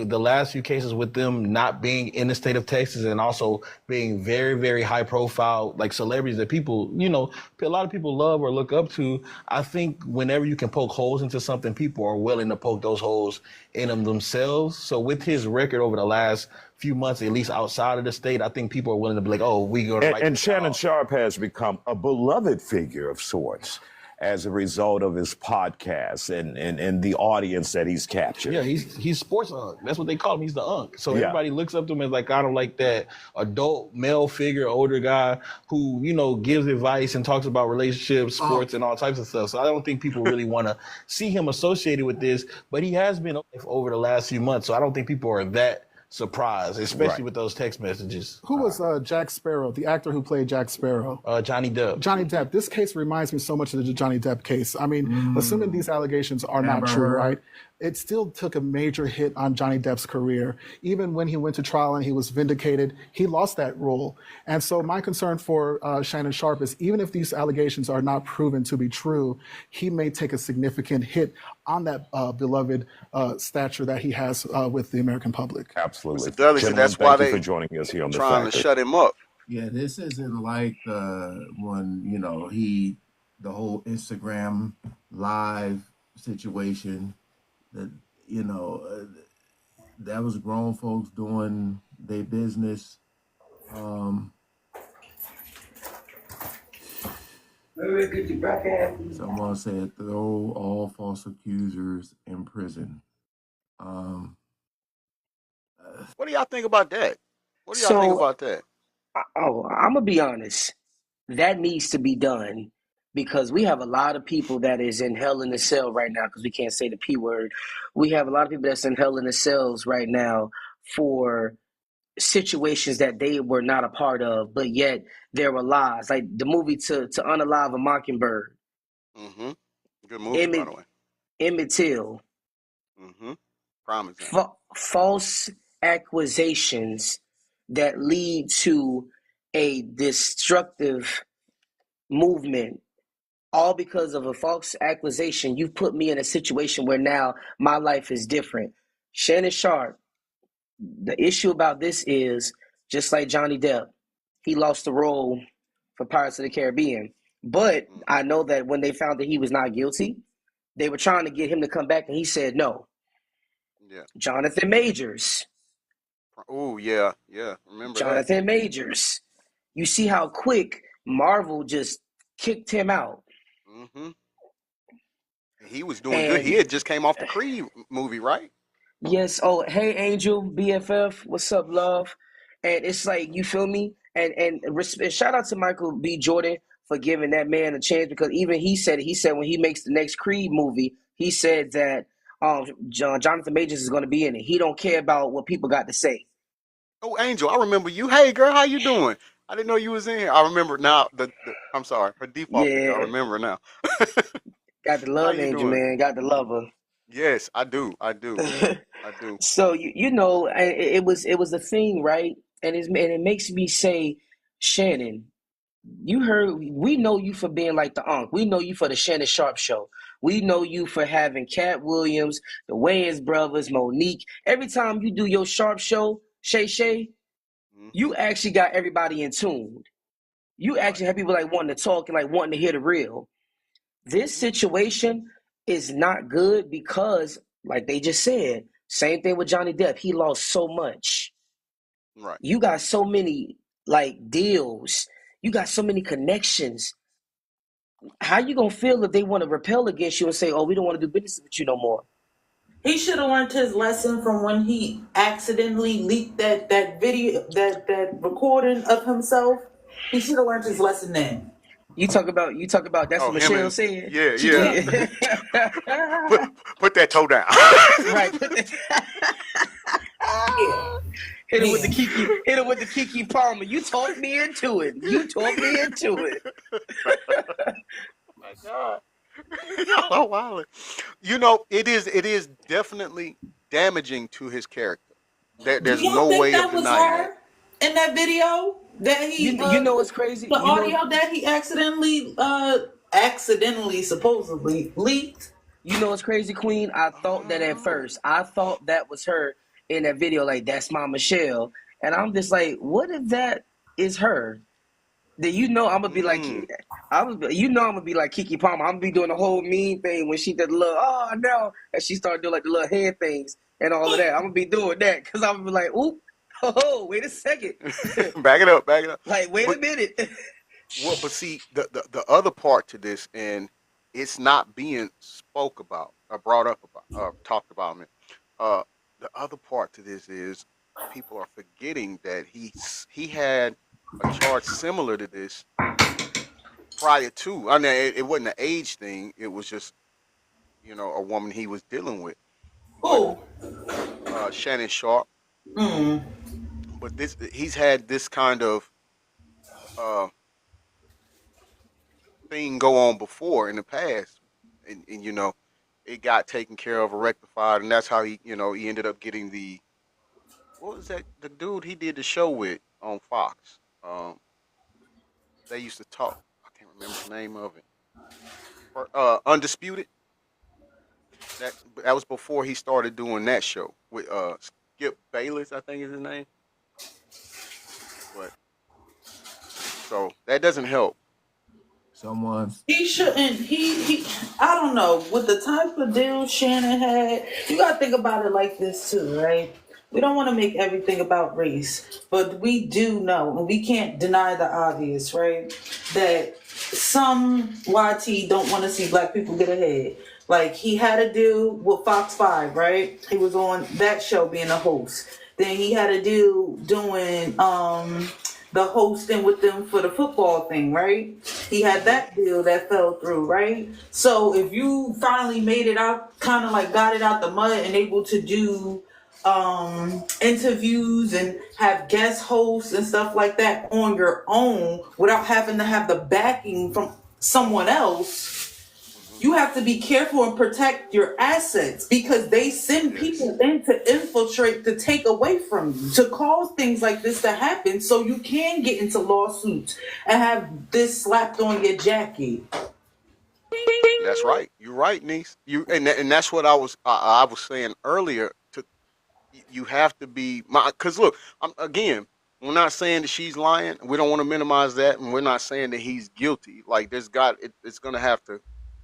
the last few cases with them not being in the state of Texas and also being very, very high profile, like celebrities that people, a lot of people love or look up to. I think whenever you can poke holes into something, people are willing to poke those holes in them themselves. So with his record over the last few months, at least outside of the state, I think people are willing to be like, oh, we go to And Shannon Sharpe has become a beloved figure of sorts as a result of his podcast and the audience that he's captured. Yeah, he's sports unk. That's what they call him. He's the unk. So Yeah. everybody looks up to him as like kind of like that adult male figure, older guy who, gives advice and talks about relationships, sports, and all types of stuff. So I don't think people really want to see him associated with this, but he has been over the last few months. So I don't think people are that surprised, especially with those text messages. Who was Jack Sparrow, the actor who played Jack Sparrow? Johnny Depp. Johnny Depp. This case reminds me so much of the Johnny Depp case. I mean, assuming these allegations are not true, right? It still took a major hit on Johnny Depp's career. Even when he went to trial and he was vindicated, he lost that role. And so my concern for Shannon Sharpe is even if these allegations are not proven to be true, he may take a significant hit on that beloved stature that he has with the American public. Absolutely. Mr. Dudley said Gentlemen, that's why thank you they for joining us here on The trying to Factor. shut him up. Yeah, this isn't like when, the whole Instagram live situation that, that was grown folks doing their business. Someone said throw all false accusers in prison. What do y'all think about that? What do y'all think So, about that? I'm gonna be honest. That needs to be done because we have a lot of people that is in hell in a cell right now because we can't say the P word. We have a lot of people that's in hell in the cells right now for situations that they were not a part of, but yet there were lies. Like the movie to Unalive a Mockingbird. Mm-hmm. Good movie, by Emmett the way. Emmett Till. Mm-hmm. Prime example. False accusations that lead to a destructive movement, all because of a false accusation. You've put me in a situation where now my life is different. Shannon Sharpe, the issue about this is just like Johnny Depp, he lost the role for Pirates of the Caribbean. But I know that when they found that he was not guilty, they were trying to get him to come back, and he said no. Yeah. Jonathan Majors. Oh yeah, yeah. Remember that. Jonathan Majors. You see how quick Marvel just kicked him out. Mm-hmm. He was doing good. He And had just came off the Creed movie, right? yes, oh hey Angel, BFF, what's up, love? And it's like you feel me, and shout out to Michael B. Jordan for giving that man a chance, because even he said it. He said when he makes the next Creed movie, he said that Jonathan Majors is going to be in it. He don't care about what people got to say. Oh, Angel, I remember you. Hey, girl, how you doing? I didn't know you was in here. I remember now. I'm sorry, her default picture. I Yeah, remember now. got the How love you Angel, doing? man. Got the lover. Yes, I do. I do. I do. So you know, it was a thing, right? And it makes me say, Shannon, you heard, we know you for being like the Unc. We know you for the Shannon Sharpe show. We know you for having Cat Williams, the Wayans brothers, Monique. Every time you do your Sharpe show, Shay, Mm-hmm. you actually got everybody in tune. You Right. actually have people like wanting to talk and like wanting to hear the real. This Mm-hmm. situation is not good because, like they just said, same thing with Johnny Depp. He lost so much. Right. You got so many like deals. You got so many connections. How you gonna feel if they want to repel against you and say, "Oh, we don't want to do business with you no more"? He should have learned his lesson from when he accidentally leaked that video, that recording of himself. He should have learned his lesson then. You talk about. That's Oh, what him Michelle and said. yeah, She yeah. Yeah, did. Put put that toe down. Right. Put that. yeah, Hit him with the yeah. Kiki. Hit him with the Kiki Palmer. You talked me into it. You talked me into it. My God. Y'all are wild. You know, it is definitely damaging to his character. Do There's y'all no think way of that was denying that. her in that video that You he you know what's crazy? the You know audio that he accidentally supposedly leaked? you know what's crazy, Queen? I thought that at Oh. first. I thought that was her in that video. Like that's my Michelle, and I'm just like, what if that is her? Then you know I'm gonna be like, Mm. I'm gonna be like Kiki Palmer. I'm gonna be doing the whole mean thing when she did the little oh no, and she started doing like the little head things and all of that. I'm gonna be doing that because I'm gonna be like, oop, oh wait a second, Back it up, back it up. like wait a But minute. but see the other part to this, and it's not being spoke about or brought up about talked about. I mean, uh, the other part to this is people are forgetting that he had a charge similar to this prior to. I mean, it wasn't an age thing. It was just a woman he was dealing with, but Who? Shannon Sharp. Mm. But he's had this kind of uh, thing go on before in the past, and it got taken care of or rectified, and that's how he ended up getting the what was that the dude he did the show with on Fox. They used to talk. I can't remember the name of it. Undisputed. That was before he started doing that show with Skip Bayless, I think is his name. But so that doesn't help. Someone's He shouldn't. He. I don't know. With the type of deal Shannon had, you gotta think about it like this too, right? We don't want to make everything about race, but we do know, and we can't deny the obvious, right? That some YT don't want to see black people get ahead. Like he had a deal with Fox 5, right? He was on that show being a host. Then he had a deal doing the hosting with them for the football thing, right? He had Hmm. that deal that fell through, right? So if you finally made it out, kind of like got it out the mud and able to do interviews and have guest hosts and stuff like that on your own without having to have the backing from someone else, you have to be careful and protect your assets because they send people in to infiltrate, to take away from you, to cause things like this to happen so you can get into lawsuits and have this slapped on your jacket. That's right. You're right, niece. And that's what I was saying earlier. You have to be because look, again, we're not saying that she's lying. We don't want to minimize that, and we're not saying that he's guilty. Like it's going to have to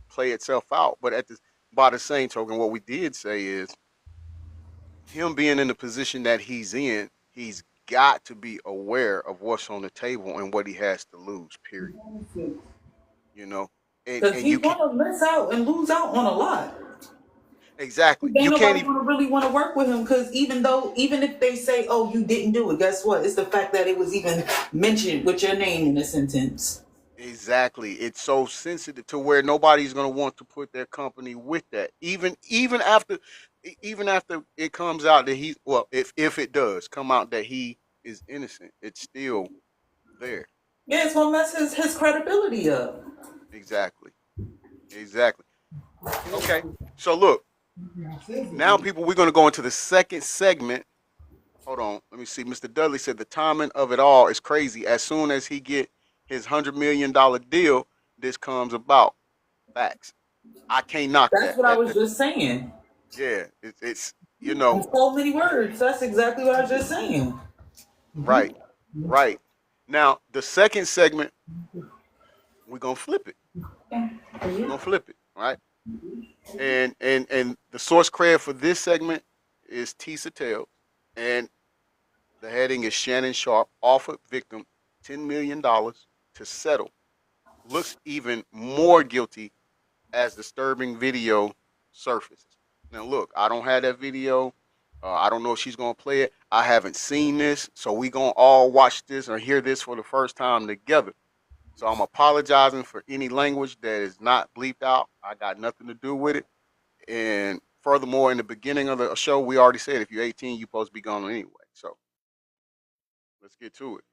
play itself out. But by the same token, what we did say is him being in the position that he's in, he's got to be aware of what's on the table and what he has to lose. Period. You know, Because and he's you can't going to miss out and lose out on a lot. exactly. Ain't You can't nobody even gonna really want to work with him because even if they say, "Oh, you didn't do it," guess what? It's the fact that it was even mentioned with your name in a sentence. exactly. It's so sensitive to where nobody's going to want to put their company with that. Even after it comes out that he's well, if it does come out that he is innocent, it's still there. Yeah, it's gonna mess his credibility up. Exactly. Exactly. Okay. So look, now people we're going to go into the second segment. Hold on. Let me see. Mr. Dudley said the timing of it all is crazy. As soon as he get his $100 million deal, this comes about. Facts. I can't knock That's that. what I was just saying. Yeah, it's In so many words, that's exactly what I was just saying. right, right. Now the second segment, we're gonna flip it. We're gonna flip it, right? And the source cred for this segment is Tisa Tales, and the heading is Shannon Sharpe offered victim $10 million to settle. Looks even more guilty as disturbing video surfaces. Now, look, I don't have that video. I don't know if she's gonna play it. I haven't seen this, so we gonna all watch this or hear this for the first time together. So I'm apologizing for any language that is not bleeped out. I got nothing to do with it. And furthermore, in the beginning of the show, we already said if you're 18, you're supposed to be gone anyway. So let's get to it.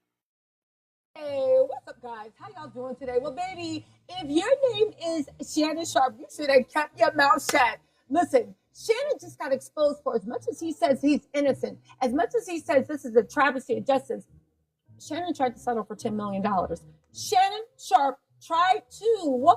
Hey, what's up, guys? How y'all doing today? Well, baby, if your name is Shannon Sharpe, you should have kept your mouth shut. Listen, Shannon just got exposed for as much as he says he's innocent, as much as he says this is a travesty of justice. Shannon tried to settle for $10 million. Shannon Sharpe tried to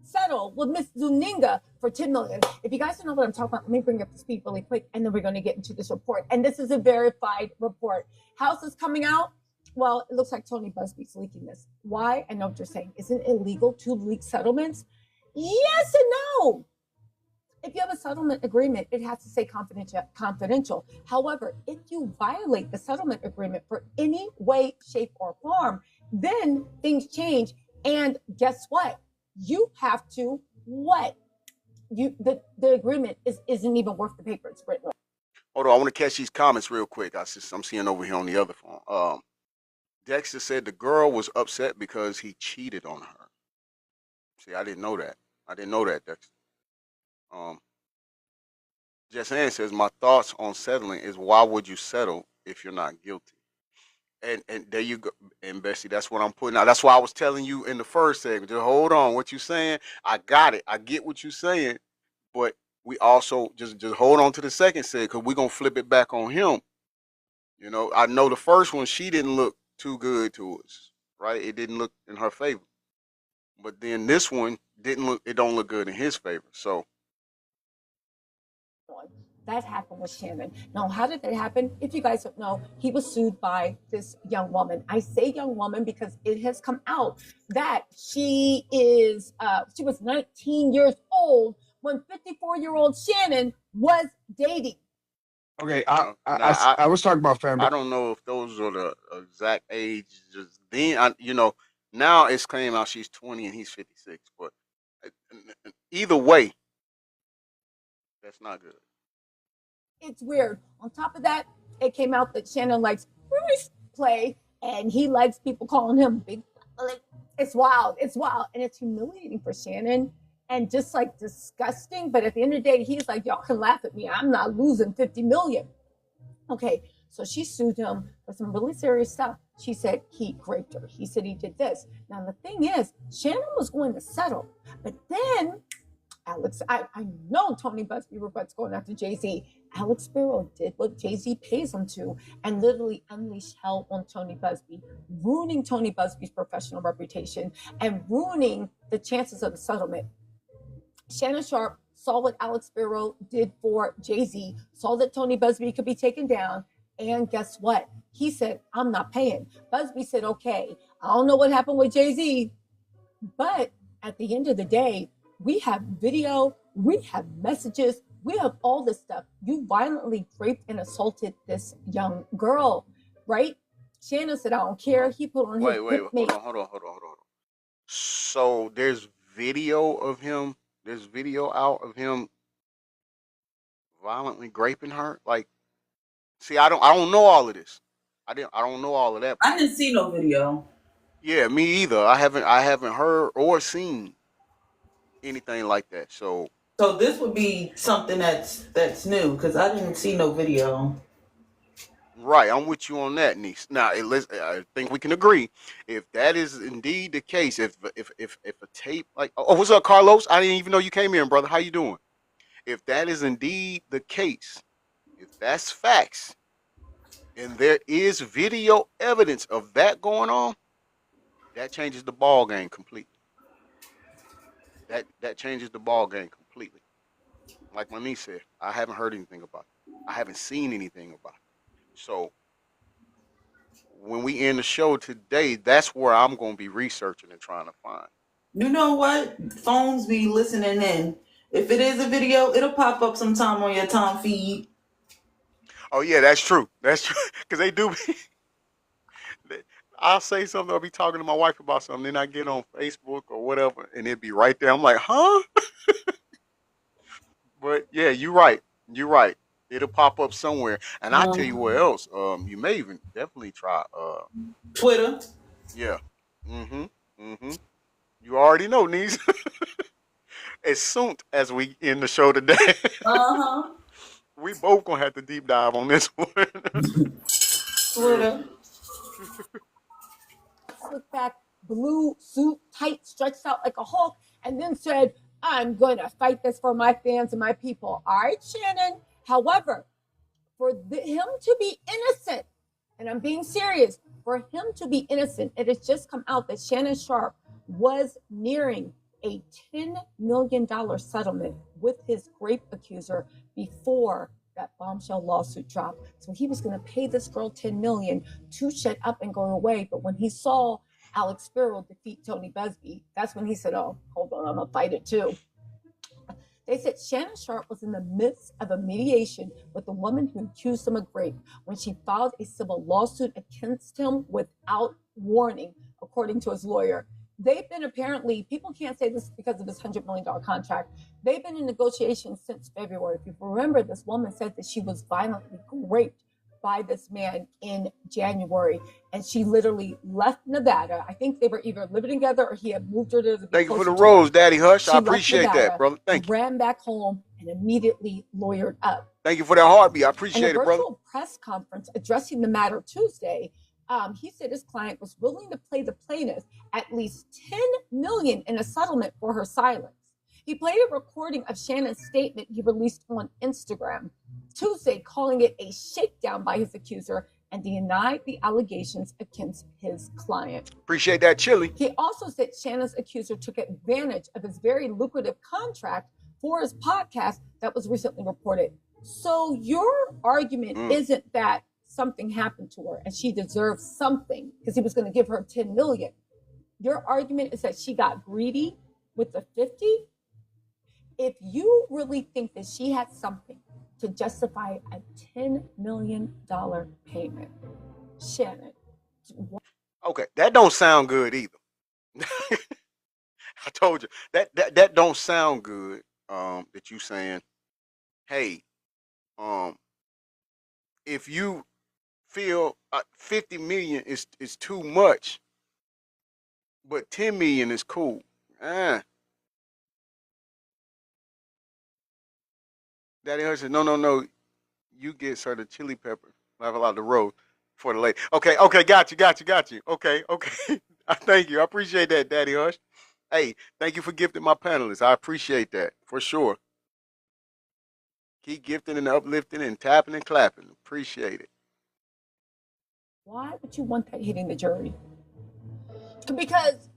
settle with Miss Zuninga for $10 million. If you guys don't know what I'm talking about, let me bring up the speed really quick, and then we're going to get into this report. And this is a verified report. How's this coming out? Well, it looks like Tony Busby's leaking this. Why? I know what you're saying. Isn't it illegal to leak settlements? Yes and no. If you have a settlement agreement, it has to say confidential. However, if you violate the settlement agreement for any way, shape, or form, then things change. And guess what? You have to what? The agreement isn't even worth the paper it's written on. Hold on, I want to catch these comments real quick. I'm seeing over here on the other phone. Dexter said the girl was upset because he cheated on her. See, I didn't know that. I didn't know that, Dexter. Um, Jess Ann says my thoughts on settling is why would you settle if you're not guilty? And there you go. And Bessie, that's what I'm putting out. That's why I was telling you in the first segment. Just hold on, what you saying? I got it. I get what you're saying, but we also just hold on to the second segment because we're gonna flip it back on him. You know, I know the first one she didn't look too good to us, right? It didn't look in her favor. But then this one didn't look. It don't look good in his favor. So That happened with Shannon. Now, how did that happen? If you guys don't know, he was sued by this young woman. I say young woman because it has come out that she was 19 years old when 54-year-old Shannon was dating. Okay, now I was talking about family. I don't know if those are the exact ages. Then now it's claimed out she's 20 and he's 56. But either way, that's not good. It's weird. On top of that, it came out that Shannon likes play, and he likes people calling him big. It's wild. It's wild, and it's humiliating for Shannon. and just like disgusting. But at the end of the day, he's like, y'all can laugh at me. I'm not losing 50 million. Okay, so she sued him for some really serious stuff. She said he raped her. He said he did this. Now the thing is, Shannon was going to settle, but then Alex, I know Tony Busby regrets going after Jay-Z. Alex Sparrow did what Jay-Z pays him to and literally unleashed hell on Tony Busby, ruining Tony Busby's professional reputation and ruining the chances of the settlement. Shannon Sharpe saw what Alex Sparrow did for Jay-Z, saw that Tony Busby could be taken down, and guess what? He said, I'm not paying. Busby said, okay, I don't know what happened with Jay-Z, but at the end of the day, we have video, we have messages, we have all this stuff. You violently raped and assaulted this young girl, right? Shannon said, I don't care. He put on his Hold on. So there's video of him. There's video out of him violently raping her. Like, see, I don't know all of this. I don't know all of that. I didn't see no video. Yeah, me either. I haven't heard or seen anything like that. So this would be something that's new because I didn't see no video. right, I'm with you on that, niece. Now, I think we can agree if that is indeed the case. If a tape like, oh, what's up, Carlos? I didn't even know you came in, brother. How you doing? If that is indeed the case, if that's facts, and there is video evidence of that going on, that changes the ball game completely. That changes the ball game completely. Like my niece said, I haven't heard anything about it. I haven't seen anything about it. So when we end the show today, that's where I'm going to be researching and trying to find. You know what? Phones be listening in. If it is a video, it'll pop up sometime on your time feed. Oh yeah, that's true. That's true because they do. I'll say something. I'll be talking to my wife about something, then I get on Facebook or whatever, and it'd be right there. I'm like, huh? But yeah, you're right. You're right. It'll pop up somewhere, and I tell you where else. You may even definitely try. Twitter. Yeah. Mm-hmm. Mm-hmm. You already know, niece. As soon as we end the show today, we both gonna have to deep dive on this one. Twitter. Slick back, blue suit, tight, stretched out like a Hulk, and then said, I'm going to fight this for my fans and my people. All right, Shannon. However, for him to be innocent, and I'm being serious, for him to be innocent, it has just come out that Shannon Sharpe was nearing a $10 million settlement with his rape accuser before that bombshell lawsuit dropped. So he was going to pay this girl $10 million to shut up and go away. But when he saw Alex Sparrow defeat Tony Busby, that's when he said, oh, hold on, I'm going to fight it too. They said Shannon Sharpe was in the midst of a mediation with the woman who accused him of rape when she filed a civil lawsuit against him without warning, according to his lawyer. They've been apparently, people can't say this because of this $100 million contract. They've been in negotiations since February. If you remember, this woman said that she was violently raped by this man in January, and she literally left Nevada. I think they were either living together or he had moved her to the. Thank you for the rose, Daddy Hush. She I appreciate Nevada, that, brother. Thank you. Ran back home and immediately lawyered up. Thank you for that heartbeat. I appreciate In a it, brother. virtual press conference addressing the matter Tuesday, he said his client was willing to pay the plaintiff at least $10 million in a settlement for her silence. He played a recording of Shannon's statement he released on Instagram Tuesday, calling it a shakedown by his accuser and denied the allegations against his client. Appreciate that, Chili. He also said Shannon's accuser took advantage of his very lucrative contract for his podcast that was recently reported. So your argument isn't that something happened to her and she deserves something because he was going to give her $10 million. Your argument is that she got greedy with the 50. If you really think that she had something to justify a $10 million payment, Shannon. Okay, that don't sound good either. I told you that don't sound good. That you saying, hey, if you feel 50 million is too much, but 10 million is cool. Daddy Hush said, no. You get sir the chili pepper. Have a lot of the road for the lady. Okay, got you. Okay. Thank you. I appreciate that, Daddy Hush. Hey, thank you for gifting my panelists. I appreciate that for sure. Keep gifting and uplifting and tapping and clapping. Appreciate it. Why would you want that hitting the jury? Because,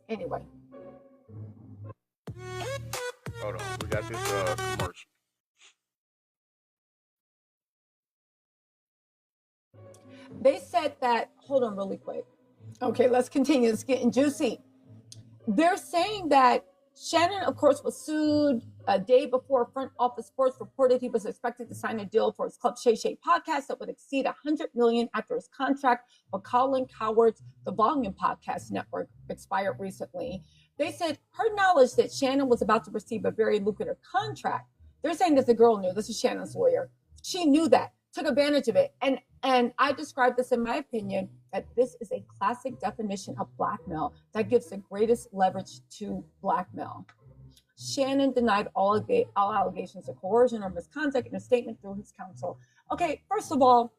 anyway. Hold on. We got this commercial. They said that, hold on really quick. Okay, let's continue. It's getting juicy. They're saying that Shannon, of course, was sued a day before Front Office Sports reported he was expected to sign a deal for his Club Shay Shay podcast that would exceed $100 million after his contract with Colin Cowherd's The Volume Podcast Network expired recently. They said her knowledge that Shannon was about to receive a very lucrative contract. They're saying that the girl knew. This is Shannon's lawyer. She knew that, took advantage of it. And I describe this, in my opinion, that this is a classic definition of blackmail that gives the greatest leverage to blackmail. Shannon denied all allegations of coercion or misconduct in a statement through his counsel. Okay, first of all,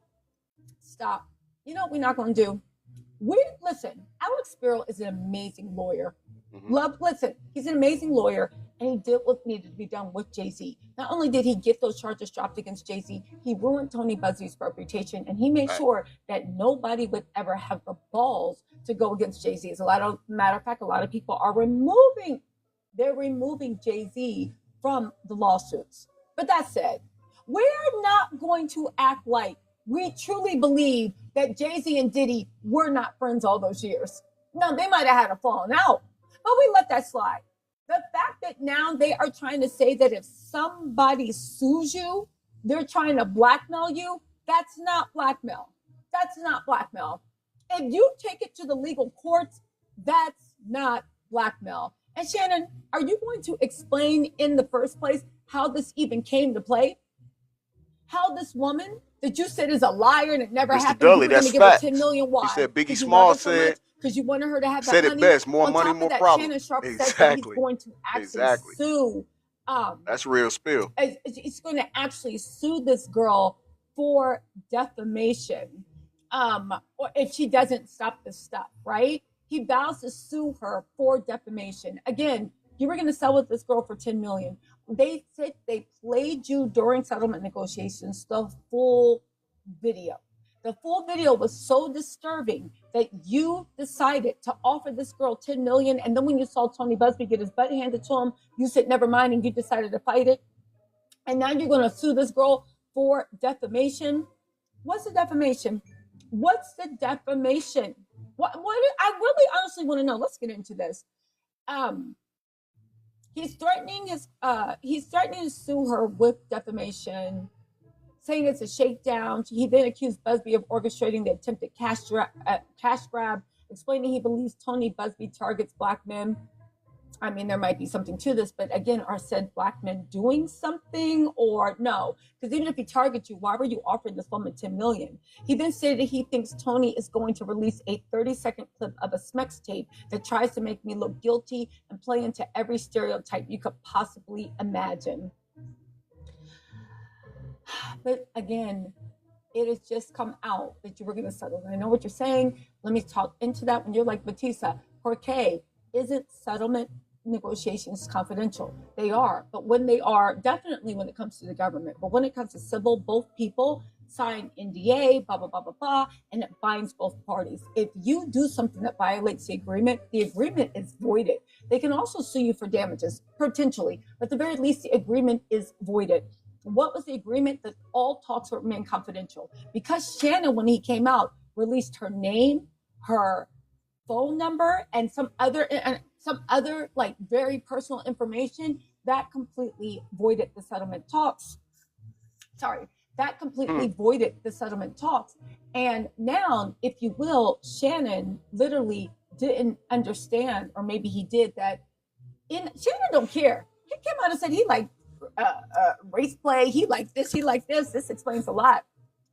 stop. You know what we're not going to do? Listen, Alex Spiro is an amazing lawyer. Listen, he's an amazing lawyer, and he did what needed to be done with Jay-Z. Not only did he get those charges dropped against Jay-Z, he ruined Tony Busby's reputation, and he made sure that nobody would ever have the balls to go against Jay-Z. As matter of fact, a lot of people are removing Jay-Z from the lawsuits. But that said, we're not going to act like we truly believe that Jay-Z and Diddy were not friends all those years. No, they might have had a falling out, but we let that slide. The fact that now they are trying to say that if somebody sues you, they're trying to blackmail you, that's not blackmail. That's not blackmail. If you take it to the legal courts, that's not blackmail. And Shannon, are you going to explain in the first place how this even came to play? How this woman that you said is a liar and it never Mr. happened, Dudley, you were going that's to give her facts. $10 million. Why? He said Biggie Because you Small love her so said- much? Because you wanted her to have that Said it money. best, more On money, top of more that, problems. Shannon Sharpe said that he's Exactly. going to actually sue. That's real spill. He's going to actually sue this girl for defamation, or if she doesn't stop this stuff, right? He vows to sue her for defamation. Again, you were going to sell with this girl for $10 million. They said they played you during settlement negotiations the full video. The full video was so disturbing that you decided to offer this girl $10 million. And then when you saw Tony Busby get his butt handed to him, you said, never mind, and you decided to fight it. And now you're going to sue this girl for defamation. What's the defamation? What's the defamation? What I really honestly want to know. Let's get into this. He's threatening to sue her with defamation, saying it's a shakedown. He then accused Busby of orchestrating the attempted cash grab, explaining he believes Tony Busby targets black men. I mean, there might be something to this, but again, are said black men doing something or no? Because even if he targets you, why were you offering this woman $10 million? He then said that he thinks Tony is going to release a 30-second clip of a Smex tape that tries to make me look guilty and play into every stereotype you could possibly imagine. But again, it has just come out that you were going to settle. And I know what you're saying. Let me talk into that when you're like, Batista, Jorge, isn't settlement negotiations confidential? They are. But when they are, definitely when it comes to the government, but when it comes to civil, both people sign NDA, blah, blah, blah, blah, blah, and it binds both parties. If you do something that violates the agreement is voided. They can also sue you for damages, potentially, but at the very least, the agreement is voided. What was the agreement? That all talks would remain confidential. Because Shannon, when he came out, released her name, her phone number, and some other like very personal information, that completely voided the settlement talks. That completely voided the settlement talks. And now, if you will, Shannon literally didn't understand, or maybe he did, that Shannon don't care. He came out and said he liked race play. He liked this, he liked this. This explains a lot.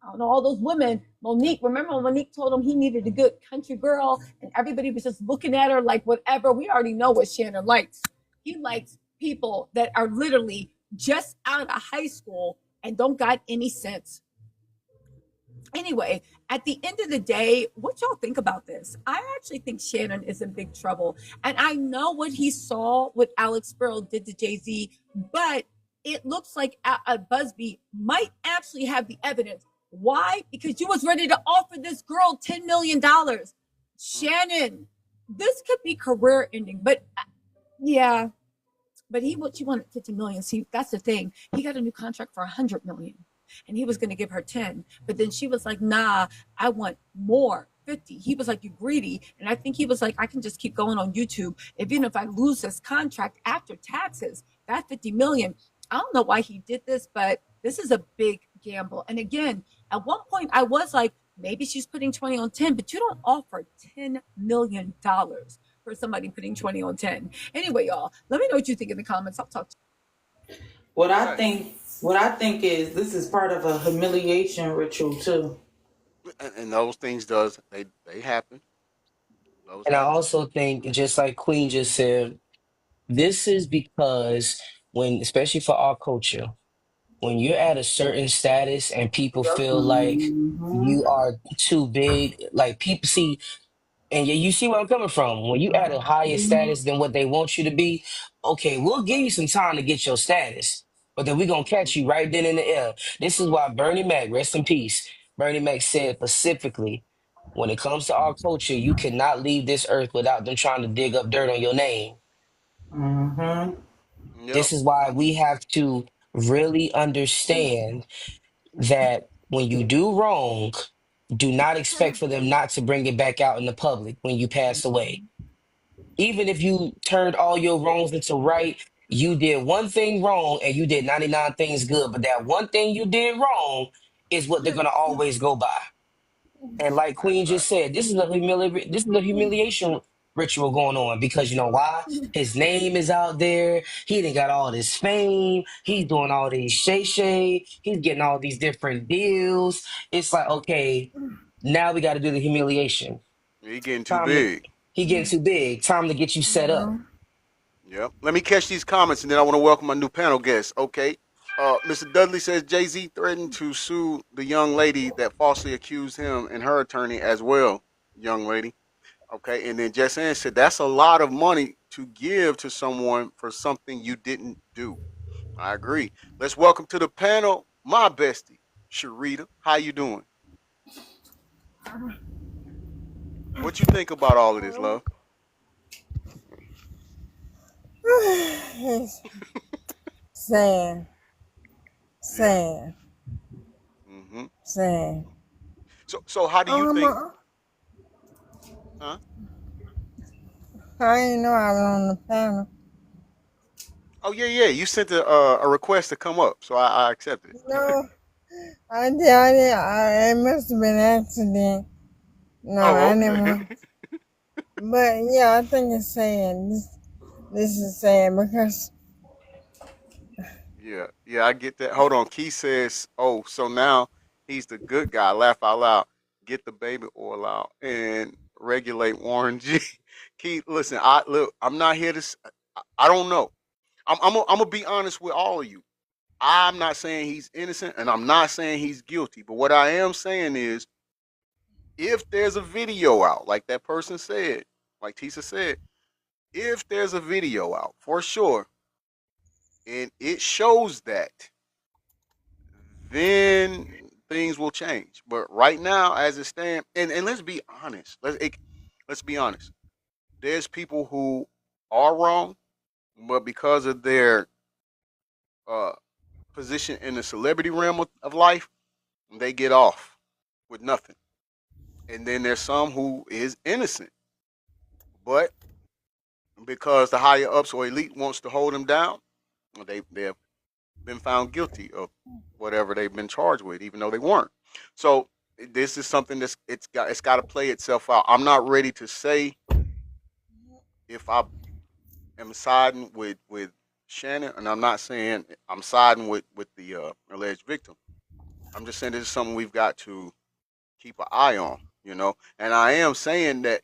I don't know, all those women, Monique, remember when Monique told him he needed a good country girl and everybody was just looking at her like whatever? We already know what Shannon likes. He likes people that are literally just out of high school and don't got any sense. Anyway, at the end of the day, what y'all think about this? I actually think Shannon is in big trouble. And I know what he saw, what Alex Sparrow did to Jay Z, but it looks like Busby might actually have the evidence. Why? Because you was ready to offer this girl $10 million. Shannon, this could be career ending, but yeah, but she wanted 50 million. See, that's the thing. He got a new contract for 100 million and he was going to give her 10. But then she was like, nah, I want more. 50. He was like, you greedy. And I think he was like, I can just keep going on YouTube. Even if I lose this contract after taxes, that 50 million. I don't know why he did this, but this is a big gamble. And again, at one point I was like, maybe she's putting 20 on 10, but you don't offer $10 million for somebody putting 20 on 10. Anyway, y'all, let me know what you think in the comments. I'll talk to you. What I think is this is part of a humiliation ritual too. And those things they happen. Those And I happen. also think, just like Queen just said, this is because when, especially for our culture, when you're at a certain status and people feel like Mm-hmm. you are too big, like people see, and you see where I'm coming from. When you at a higher status than what they want you to be, okay, we'll give you some time to get your status, but then we're gonna catch you right then in the air. This is why Bernie Mac, rest in peace, Bernie Mac said specifically, when it comes to our culture, you cannot leave this earth without them trying to dig up dirt on your name. Mm-hmm. Yep. This is why we have to really understand that when you do wrong, do not expect for them not to bring it back out in the public when you pass away. Even if you turned all your wrongs into right, you did one thing wrong and you did 99 things good. But that one thing you did wrong is what they're gonna always go by. And like That's Queen just fact. said, this is a humiliation ritual going on because you know why? His name is out there. He done got all this fame. He's doing all these shay. He's getting all these different deals. It's like, okay, now we got to do the humiliation. He getting too Time to big. he getting too big. Time to get you set up. Yep. Let me catch these comments, and then I want to welcome my new panel guest. Okay. Mr. Dudley says Jay-Z threatened to sue the young lady that falsely accused him and her attorney as well, young lady. Okay. And then Jess Ann said that's a lot of money to give to someone for something you didn't do. I agree. Let's welcome to the panel my bestie, Sharita. How you doing? What you think about all of this, love? Sad, Yeah. sad, Mm-hmm. sad. So how do you think? Huh? I didn't know I was on the panel. Oh yeah. You sent a request to come up, so I accepted it. No, I did. It must have been an accident. No, Oh, I didn't okay. want. But yeah, I think it's sad. This is sad because Yeah, I get that. Hold on. Key says, "Oh, so now he's the good guy." Laugh out loud. Get the baby oil out and regulate Warren G. Key, listen. I'm not here to. I don't know. I'm gonna be honest with all of you. I'm not saying he's innocent, and I'm not saying he's guilty. But what I am saying is, if there's a video out, like that person said, like Tisa said, if there's a video out for sure, and it shows that, then things will change. But right now, as it stands, and let's be honest, let's be honest. There's people who are wrong, but because of their uh, position in the celebrity realm of life, they get off with nothing. And then there's some who is innocent, but because the higher ups or elite wants to hold them down, they have been found guilty of whatever they've been charged with, even though they weren't. So this is something it's got to play itself out. I'm not ready to say if I am siding with Shannon, and I'm not saying I'm siding with the alleged victim. I'm just saying this is something we've got to keep an eye on, And I am saying that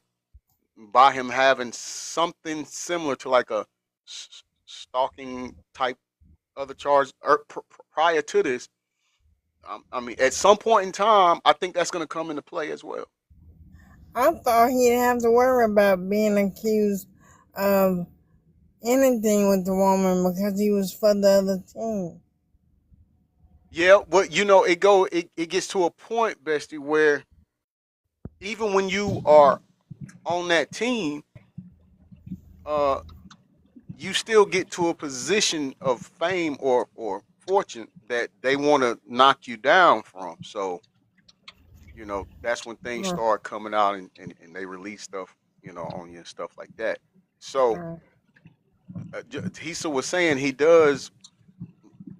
by him having something similar to like a stalking type other charges prior to this. I mean, at some point in time, I think that's going to come into play as well. I thought he didn't have to worry about being accused of anything with the woman because he was for the other team. Yeah, but it gets to a point, Bestie, where even when you are on that team, uh, you still get to a position of fame or fortune that they want to knock you down from. So, that's when things start coming out and they release stuff, on you and stuff like that. So, Hisa was saying he does,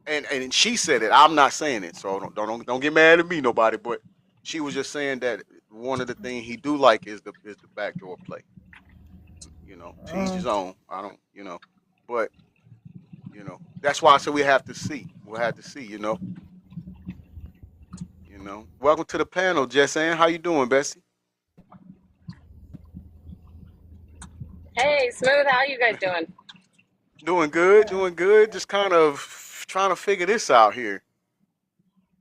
and she said it. I'm not saying it, so don't get mad at me, nobody. But she was just saying that one of the things he do like is the backdoor play. To each his own. I don't, but that's why I said we have to see. We'll have to see. Welcome to the panel, Jessanne. How you doing, Bessie? Hey, Smooth, how you guys doing? Doing good, doing good. Just kind of trying to figure this out here.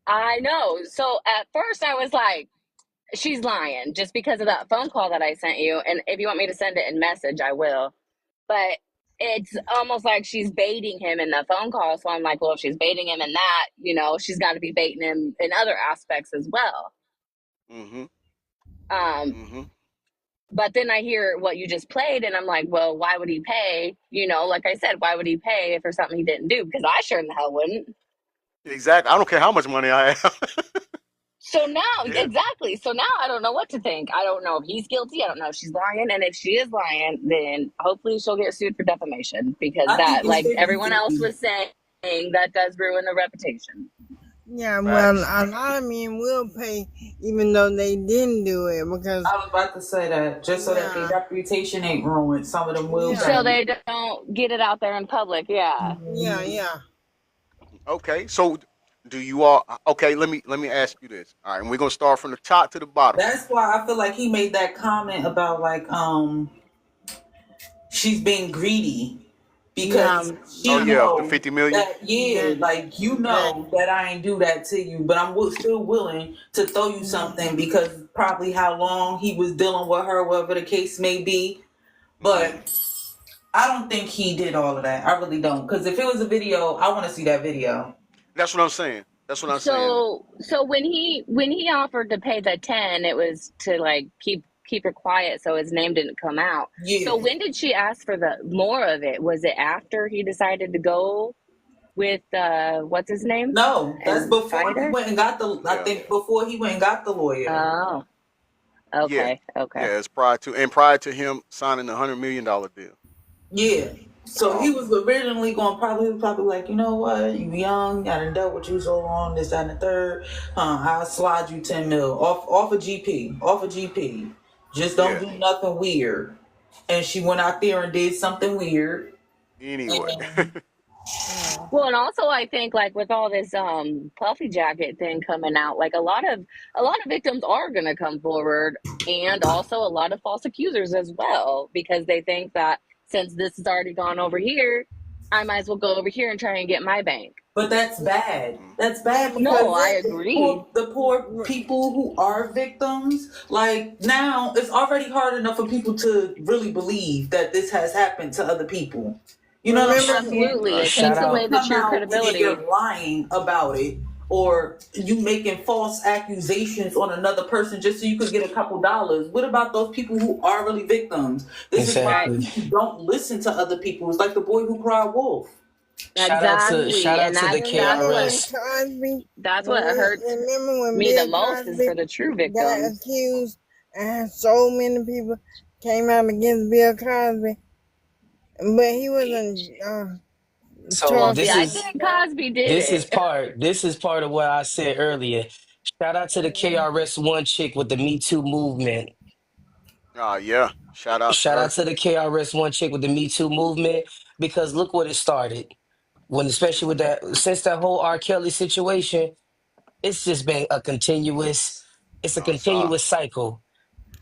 I know. So at first I was like, she's lying just because of that phone call that I sent you. And if you want me to send it in message, I will. But it's almost like she's baiting him in the phone call. So I'm like, well, if she's baiting him in that, she's got to be baiting him in other aspects as well. Mm-hmm. Mm-hmm. But then I hear what you just played, and I'm like, well, why would he pay? Like I said, why would he pay for something he didn't do? Because I sure in the hell wouldn't. Exactly. I don't care how much money I have. So now, exactly. So now I don't know what to think. I don't know if he's guilty. I don't know if she's lying. And if she is lying, then hopefully she'll get sued for defamation because that, like everyone else was saying, that does ruin the reputation. Yeah, well, a lot of men will pay even though they didn't do it because I was about to say that just so that their reputation ain't ruined. Some of them will. So they don't get it out there in public. Yeah. Yeah. Okay, so do you all? Okay, let me ask you this. All right, and we're gonna start from the top to the bottom. That's why I feel like he made that comment about like she's being greedy. Because the 50 million. Like that I ain't do that to you, but I'm still willing to throw you something because probably how long he was dealing with her, whatever the case may be. But I don't think he did all of that. I really don't. Because if it was a video, I want to see that video. That's what I'm saying. saying. So when he offered to pay the 10, it was to like keep her quiet so his name didn't come out. Yeah. So when did she ask for the more of it? Was it after he decided to go with what's his name? No, that's before he went and got the. I think before he went and got the lawyer. Oh, okay, okay. Yeah, it's prior to him signing the $100 million deal. Yeah. So he was originally going probably like, you know what, you young, I done dealt with you so long, this, that, and the third. I'll slide you 10 mil off a GP. Just don't do nothing weird. And she went out there and did something weird. Anyway. Well, and also I think like with all this puffy jacket thing coming out, like a lot of victims are gonna come forward, and also a lot of false accusers as well, because they think that since this has already gone over here, I might as well go over here and try and get my bank. But that's bad. That's bad. No, I agree. The poor people who are victims, like now, it's already hard enough for people to really believe that this has happened to other people. You know what I'm saying? Absolutely. It takes away the true credibility. You're lying about it, or you making false accusations on another person just so you could get a couple dollars. What about those people who are really victims? This is why people don't listen to other people. It's like the boy who cried wolf. Exactly. Shout out to the KRS. That's what hurts me the most is for the true victims. Got accused, and so many people came out against Bill Cosby, but he wasn't. So I think Cosby did This is part of what I said earlier. Shout out to the KRS-One chick with the Me Too movement. Yeah. Shout out to the KRS-One chick with the Me Too movement, because look what it started. Especially with that, since that whole R. Kelly situation, it's just been a continuous cycle.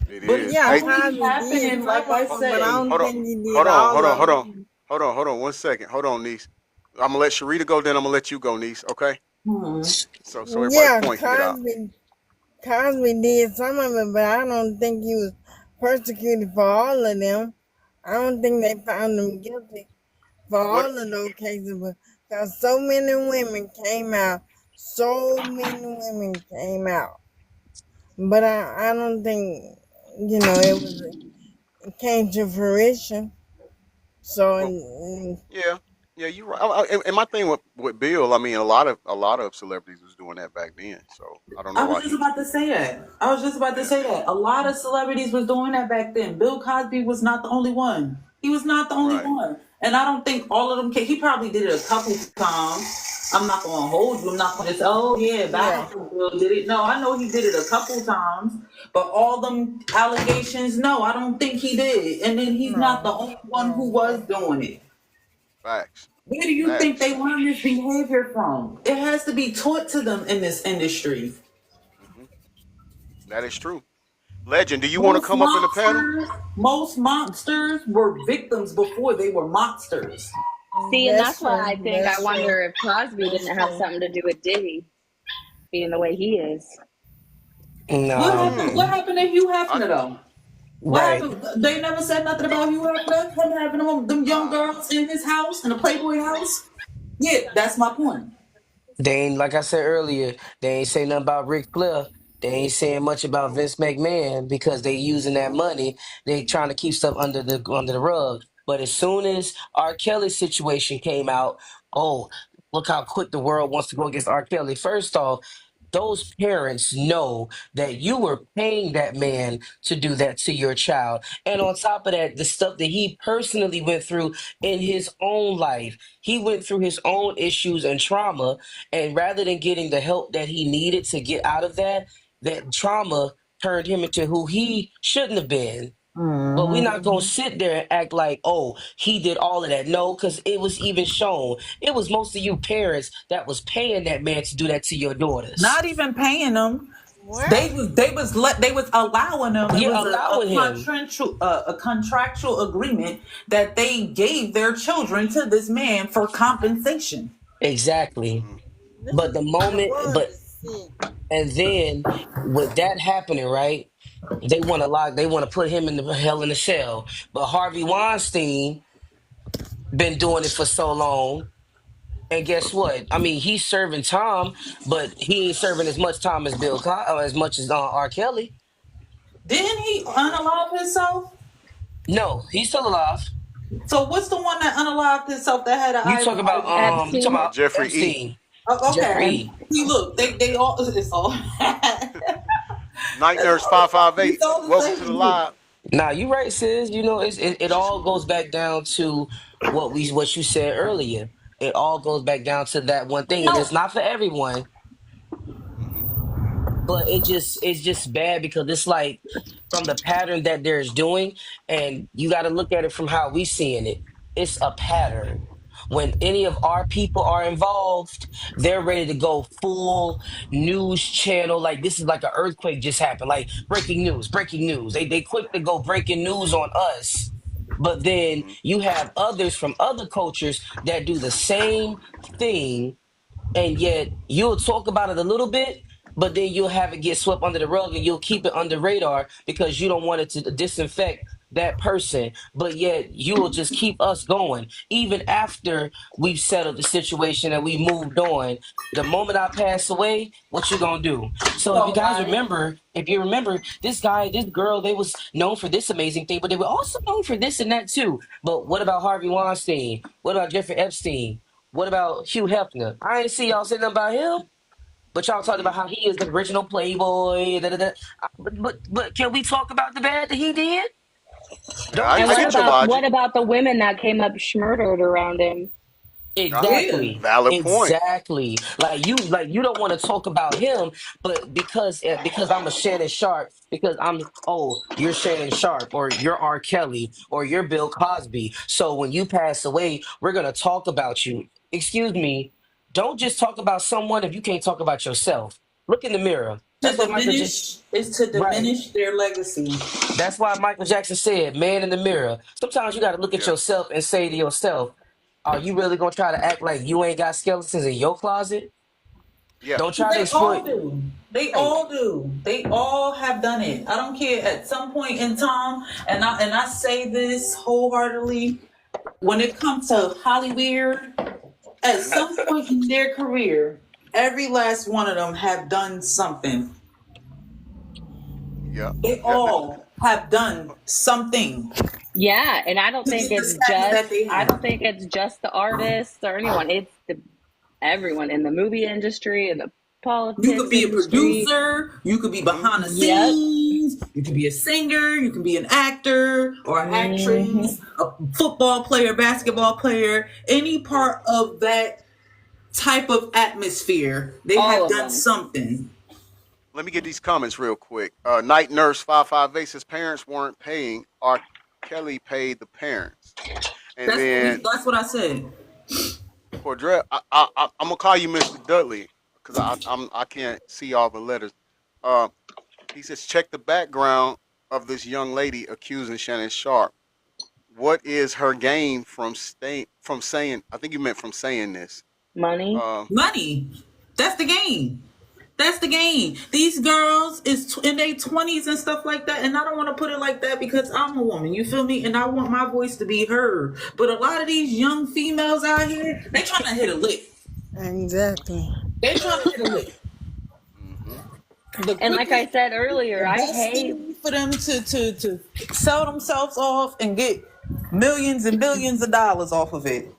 It but is. yeah, it's happening, like I said. Hold on 1 second. Hold on, niece. I'm gonna let Sharita go, then I'm gonna let you go, niece. Okay. So everybody Yeah, point can get out. Cosby did some of it, but I don't think he was persecuted for all of them. I don't think they found him guilty for What? all of those cases because so many women came out. So many women came out. But I don't think, it came to fruition. So, Well, yeah, yeah, you're right. And my thing with Bill, I mean, a lot of celebrities was doing that back then. So I don't know I was why just he. about to say that. I was just about to Yeah. say that. A lot of celebrities was doing that back then. Bill Cosby was not the only one. He was not the only Right. one. And I don't think all of them can. He probably did it a couple times. I'm not going to hold you. I'm not going to say, oh, yeah, yeah. that Bill did it. No, I know he did it a couple times. But all them allegations, no, I don't think he did. And then he's not the No, only I one who don't was think doing it. Facts. Where do you think Facts. they learn this behavior from? It has to be taught to them in this industry. Hmm. That is true. Legend, do you want to Most come up in the panel? monsters, most monsters were victims before they were monsters. See, and that's that's why true. I think I That's true. wonder if Cosby That's didn't have true. something to do with Diddy being the way he is. What Nah, happened? What Hmm. happened to Hugh I, Hefner though? What right. happened? They never said nothing about Hugh Hefner. Him having them young nah. girls in his house in a Playboy house. Yeah, that's my point. They ain't like I said earlier. They ain't say nothing about Ric Flair. They ain't saying much about Nope. Vince McMahon because they using that money. They trying to keep stuff under the rug. But as soon as R. Kelly's situation came out, oh, look how quick the world wants to go against R. Kelly. First off, those parents know that you were paying that man to do that to your child. And on top of that, the stuff that he personally went through in his own life, he went through his own issues and trauma. And rather than getting the help that he needed to get out of that, that trauma turned him into who he shouldn't have been. But we're not gonna sit there and act like, oh, he did all of that. No, because it was even shown. It was most of you parents that was paying that man to do that to your daughters. Not even paying them. What? They was allowing them. It You're was allowing him. a contractual agreement that they gave their children to this man for compensation. Exactly. Hmm. But the The moment, world but is sick. and then with that happening, right? They want to put him in the hell in the cell. But Harvey Weinstein been doing it for so long. And guess what? I mean, he's serving time, but he ain't serving as much time as as much as R. Kelly. Didn't he Okay. unalive himself? No, he's still alive. So what's the one that unalived himself that had You talk about you talking Epstein. about Jeffrey E. Epstein, Jeffrey Okay. E. See, look, they all it's all Night Nurse 558. it's all the Welcome to the same. live. Nah, you right, sis. You know, it all goes back down to what you said earlier. It all goes back down to that one thing, and it's No, not for everyone. Hmm. But it's just bad because it's like from the pattern that there's doing, and you got to look at it from how we seeing it. It's a pattern. When any of our people are involved, they're ready to go full news channel. Like this is like an earthquake just happened. Like breaking news, breaking news. They quick to go breaking news on us. But then Hmm. you have others from other cultures that do the same thing, and yet you'll talk about it a little bit, but then you'll have it get swept under the rug and you'll keep it under radar because you don't want it to disinfect that person, but yet you'll just keep us going even after we've settled the situation and we moved on. The moment I pass away, what you gonna do? So if you so guys right. remember, if you remember this guy, this girl, they was known for this amazing thing, but they were also known for this and that too. But what about Harvey Weinstein? What about Jeffrey Epstein? What about Hugh Hefner? I ain't see y'all saying nothing about him, but y'all talking Hmm. about how he is the original playboy. Da, da, da. But can we talk about the bad that he did? Yeah, Don't And just I sit get your there. logic. what about the women that came up schmurdered around him? Yeah. Exactly. Valid point. Exactly. Like you don't want to talk about him, but because I'm a Shannon Sharp, because you're Shannon Sharp or you're R. Kelly or you're Bill Cosby. So when you pass away, we're gonna talk about you. Excuse me. Don't just talk about someone if you can't talk about yourself. Look in the mirror. To That's what Michael J. diminish is to Right. diminish their legacy. That's why Michael Jackson said, "Man in the mirror." Sometimes you got to look at Yeah. yourself and say to yourself, Are you really gonna try to act like you ain't got skeletons in your closet? Yeah. Don't try to They all exploit. do. They all do. They all have done it. I don't care. At some point in time, and I say this wholeheartedly, when it comes to Hollywood, at some point in their career, every last one of them have done something. Yeah. They all have done something Yeah, and I don't to think get the it's status just that they I have. don't think it's just the artists or anyone. It's everyone in the movie industry and the You could politics be a industry. producer, you could be behind the Yep. scenes, you could be a singer, you can be an actor or an Hmm. actress, a football player, basketball player, any part of that type of atmosphere, they All have of done them. something. Let me get these comments real quick. Night Nurse 55 says parents weren't paying. R. Kelly paid the parents. And then That's what I said. Cordell, I'm gonna call you Mr. Dudley because I can't see all the letters. Uh, he says check the background of this young lady accusing Shannon Sharpe. What is her gain from saying? I think you meant from saying this. Money. Money. That's the game. That's the game. These girls is in their 20s and stuff like that. And I don't want to put it like that because I'm a woman. You feel me? And I want my voice to be heard. But a lot of these young females out here, they trying to hit a lick. Exactly. They trying to hit a lick. And like I said earlier, the I best hate thing for them to sell themselves off and get millions and billions of dollars off of it.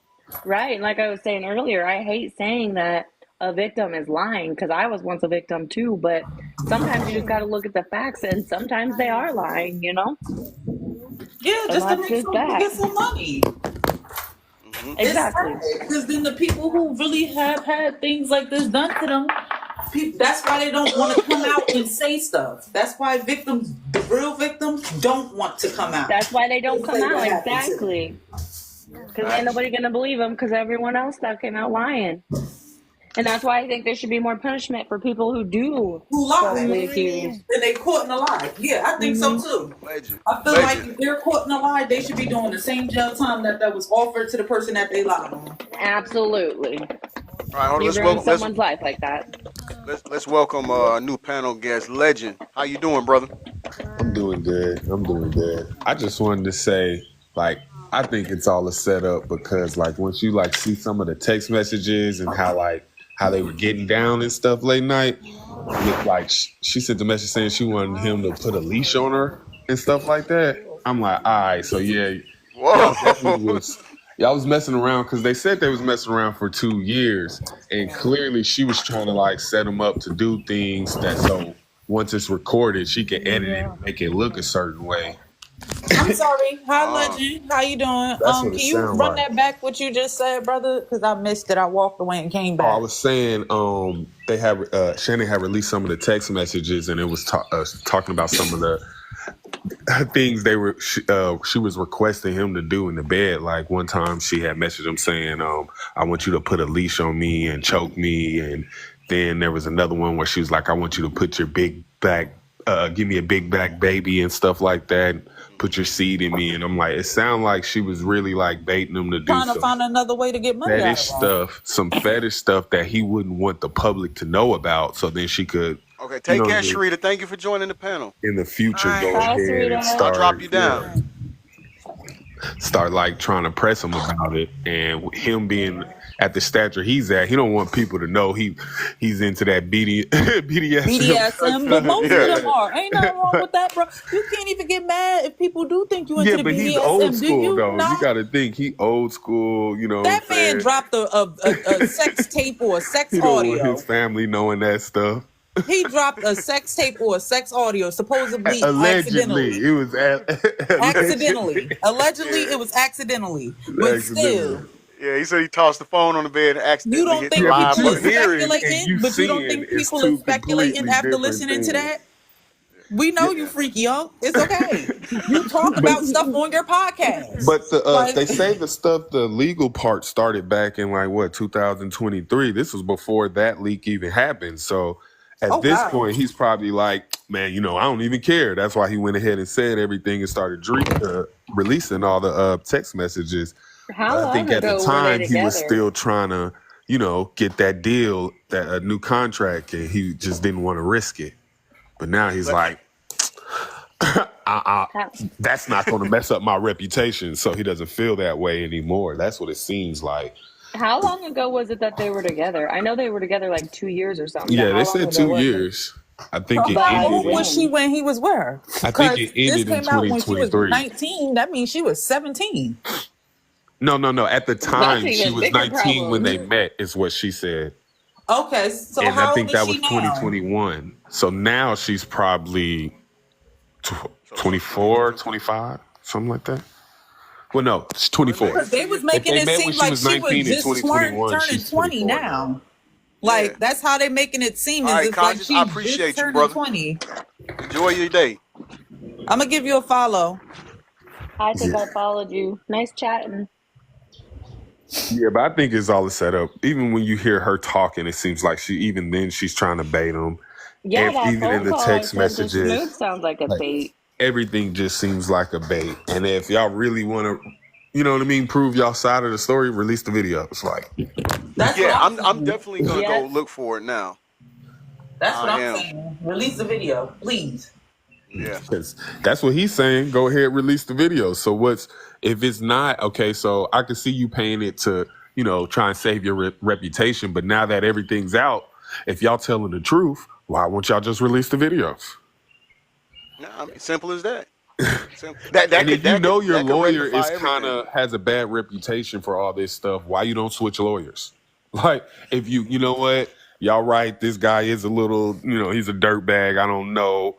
right. And like I was saying earlier, I hate saying that a victim is lying because I was once a victim too. But sometimes you just got to look at the facts, and sometimes they are lying. Yeah, And just to that's make just sure you that. get some money. Exactly. Because then the people who really have had things like this done to them, that's why they don't want to come out and say stuff. That's why victims, the real victims, don't want to come out. That's why they don't and come say out. what happened to them. Exactly. Because ain't nobody going to believe them because everyone else that came out lying. And that's why I think there should be more punishment for people who do Who lie falsely accuse. and they caught in a lie. Yeah, I think so too. Legend. I feel like if they're caught in a lie, they should be doing the same jail time that was offered to the person that they lied on. Absolutely. All right, hold on. You ruin someone's life like that. Let's welcome a new panel guest, Legend. How you doing, brother? I'm doing good. I just wanted to say, like, I think it's all a setup because, like, once you see some of the text messages and how they were getting down and stuff late night, she sent the message saying she wanted him to put a leash on her and stuff like that. I'm like, all right, so yeah, y'all was messing around because they said they was messing around for 2 years, and clearly she was trying to set them up to do things that so once it's recorded, she can edit it and make it look a certain way. I'm sorry. Hi, Legend. How you doing? That's what Can it you sound run like. that back? What you just said, brother? Because I missed it. I walked away and came back. I was saying, they have Shannon had released some of the text messages, and it was talking about some of the things she was requesting him to do in the bed. Like one time, she had messaged him saying, "I want you to put a leash on me and choke me," and then there was another one where she was like, "I want you to put your big back, give me a big back baby and stuff like that. Put your seed in me." And I'm like, it sounded like she was really baiting him to do Trying to find another way to get money out of him. some fetish stuff that he wouldn't want the public to know about. So then she could. Okay, take care, Sharita. Thank you for joining the panel. In the future, go Bye, ahead Sarita. and start. I'll drop you down. Start trying to press him about it, and him being at the stature he's at, he don't want people to know he's into that BDSM. But most of them are. Ain't nothing wrong with that, bro. You can't even get mad if people do think you into the but BDSM. he's old school you though. not? You got to think he old school. That man dropped a sex tape or a sex he don't audio. want his family knowing that stuff. He dropped a sex tape or a sex audio, supposedly Allegedly, accidentally. it was Allegedly, it was accidentally. But still, yeah, he said he tossed the phone on the bed and accidentally you don't hit think the live people are button. speculating, but you don't think people are speculating after listening to that? We know you freaky, yo. It's okay. You talk about stuff on your podcast. But they say the legal part started back in 2023. This was before that leak even happened. So at this point, he's probably like, man, I don't even care. That's why he went ahead and said everything and started releasing all the text messages. So I don't know. But I think How But I long think at the ago were they time he was together? still trying to, get that deal, that a new contract, and he just didn't want to risk it. But now he's like, How, that's not going to mess up my reputation, so he doesn't feel that way anymore. That's what it seems like. how long ago was it that they were together? I know they were together like 2 years or something, but Yeah, they how long said ago 2 was it? years. I think So it But how like ended old in. was she when? when he was with her? I think Because it this ended in came out when she was 2023. 19. That means she was 17. No. At the That's time, she even was bigger 19 when problem. they met, is what she said. Okay, so And I how old think is that she was now? 2021. So now she's probably So 24, 25, something like that. Well, no, it's well, it 24. makes Because it they 2 was years. If making they it met when seem she like was she was 19 in just 2021, turning she's 20 24 now. now. Yeah. Like that's how they making it seem All as right, if like conscious. I she's just appreciate you, turning brother. 20. Enjoy your day. I'm gonna give you a follow. I think Yeah. I followed you. Nice chatting. Yeah, but I think it's all a setup. Even when you hear her talking, it seems like she's trying to bait him. Yeah, that Even in phone the call I text sent to messages, Smooth sounds like a like bait. everything just seems like a bait. And if y'all really want to, you know what I mean, prove y'all side of the story, release the video. It's like, That's what Yeah, I'm I'm saying. definitely gonna go Yes. look for it now. That's what I I'm am. saying. Release the video, please. Yeah. because that's what he's saying. Go ahead, release the video. So if it's not okay? So I can see you paying it to, try and save your reputation. But now that everything's out, if y'all telling the truth, why won't y'all just release the videos? No, I mean, simple as that. Simple. That And if you know your that could lawyer rectify is kind everything. of has a bad reputation for all this stuff, why you don't switch lawyers? Like, if you know what, y'all right, this guy is a little, he's a dirtbag. I don't know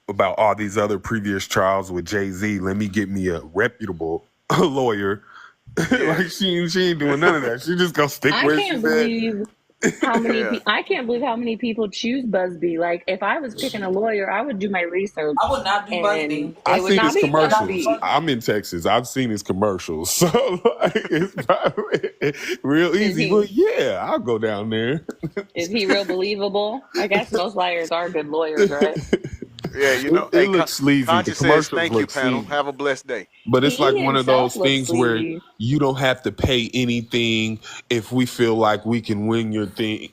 about all these other previous trials with Jay-Z. Let me get me a reputable lawyer. Yeah. Like she ain't doing none of that. She just gonna stick I where can't she's at. believe how many Yeah. I can't believe how many people choose Busby. Like if I was picking a lawyer, I would do my research I would not do and Busby. I it would seen his not be I would not do commercials. Busby. Busby. I'm in Texas. I've seen his commercials. So like, it's probably real Is easy. Well, he yeah, I'll go down there. is he real believable? I guess most lawyers are good lawyers, right? Yeah, It hey, looks sleazy. The Conscious says, commercials thank you, look panel. sleazy. Have a blessed day. But it's like He one of himself those looks things where sleazy. you don't have to pay anything if we feel like we can win your thing,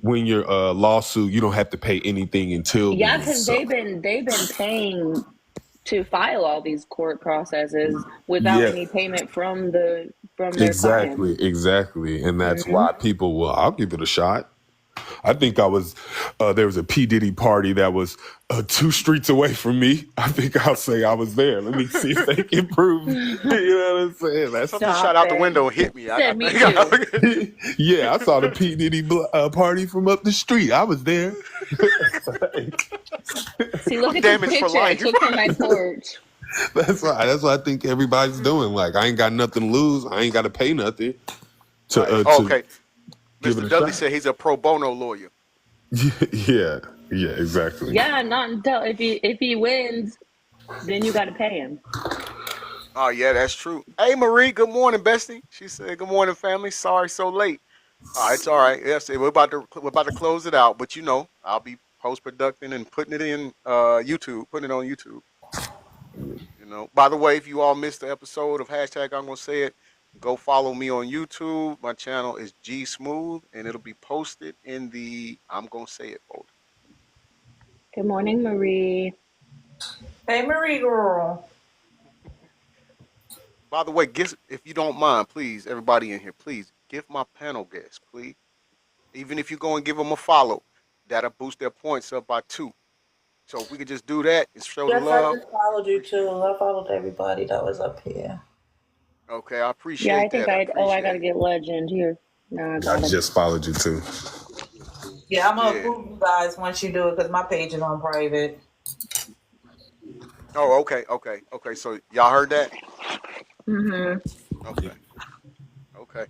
win your lawsuit. You don't have to pay anything until Yeah, then. because So they've been paying to file all these court processes without yeah, any payment from their clients. exactly, and that's Hmm. why people will. I'll give it a shot. I think there was a P. Diddy party that was 2 streets away from me. I think I'll say I was there. Let me see if they can prove. You know what I'm saying? Something That's shot Stop out the it. window and hit me. I Said me too. think. yeah. I saw the P. Diddy party from up the street. I was there. See, look I'm at this damaged for picture I life. took from my porch. That's right. That's what I think everybody's doing. Like I ain't got nothing to lose. I ain't got to pay nothing Right. to Okay. give it Mr. a Dudley shot. said he's a pro bono lawyer. Yeah, exactly. Yeah, not until if he wins, then you got to pay him. Oh yeah, that's true. Hey Marie, good morning, bestie. She said, "Good morning, family. Sorry so late." It's all right. Yes, we're about to close it out, but I'll be post producing and putting it in YouTube, putting it on YouTube. By the way, if you all missed the episode of hashtag I'm gonna say it, go follow me on YouTube. My channel is G Smooth, and it'll be posted in the I'm gonna say it folder. Good morning, Marie. Hey, Marie girl. By the way, if you don't mind, please, everybody in here, please give my panel guests, please. Even if you go and give them a follow, that'll boost their points up by 2. So if we could just do that and show the Yes, I love, just followed you appreciate too. I followed everybody that was up here. it. Okay, I Yeah, I appreciate think that. I I got appreciate to it. get Legend here. No, I I got him. just followed you too. Yeah, I'm gonna Yeah. approve you guys once you do it because my page is on private. Oh, okay. So y'all heard that? Hmm. Okay. Okay.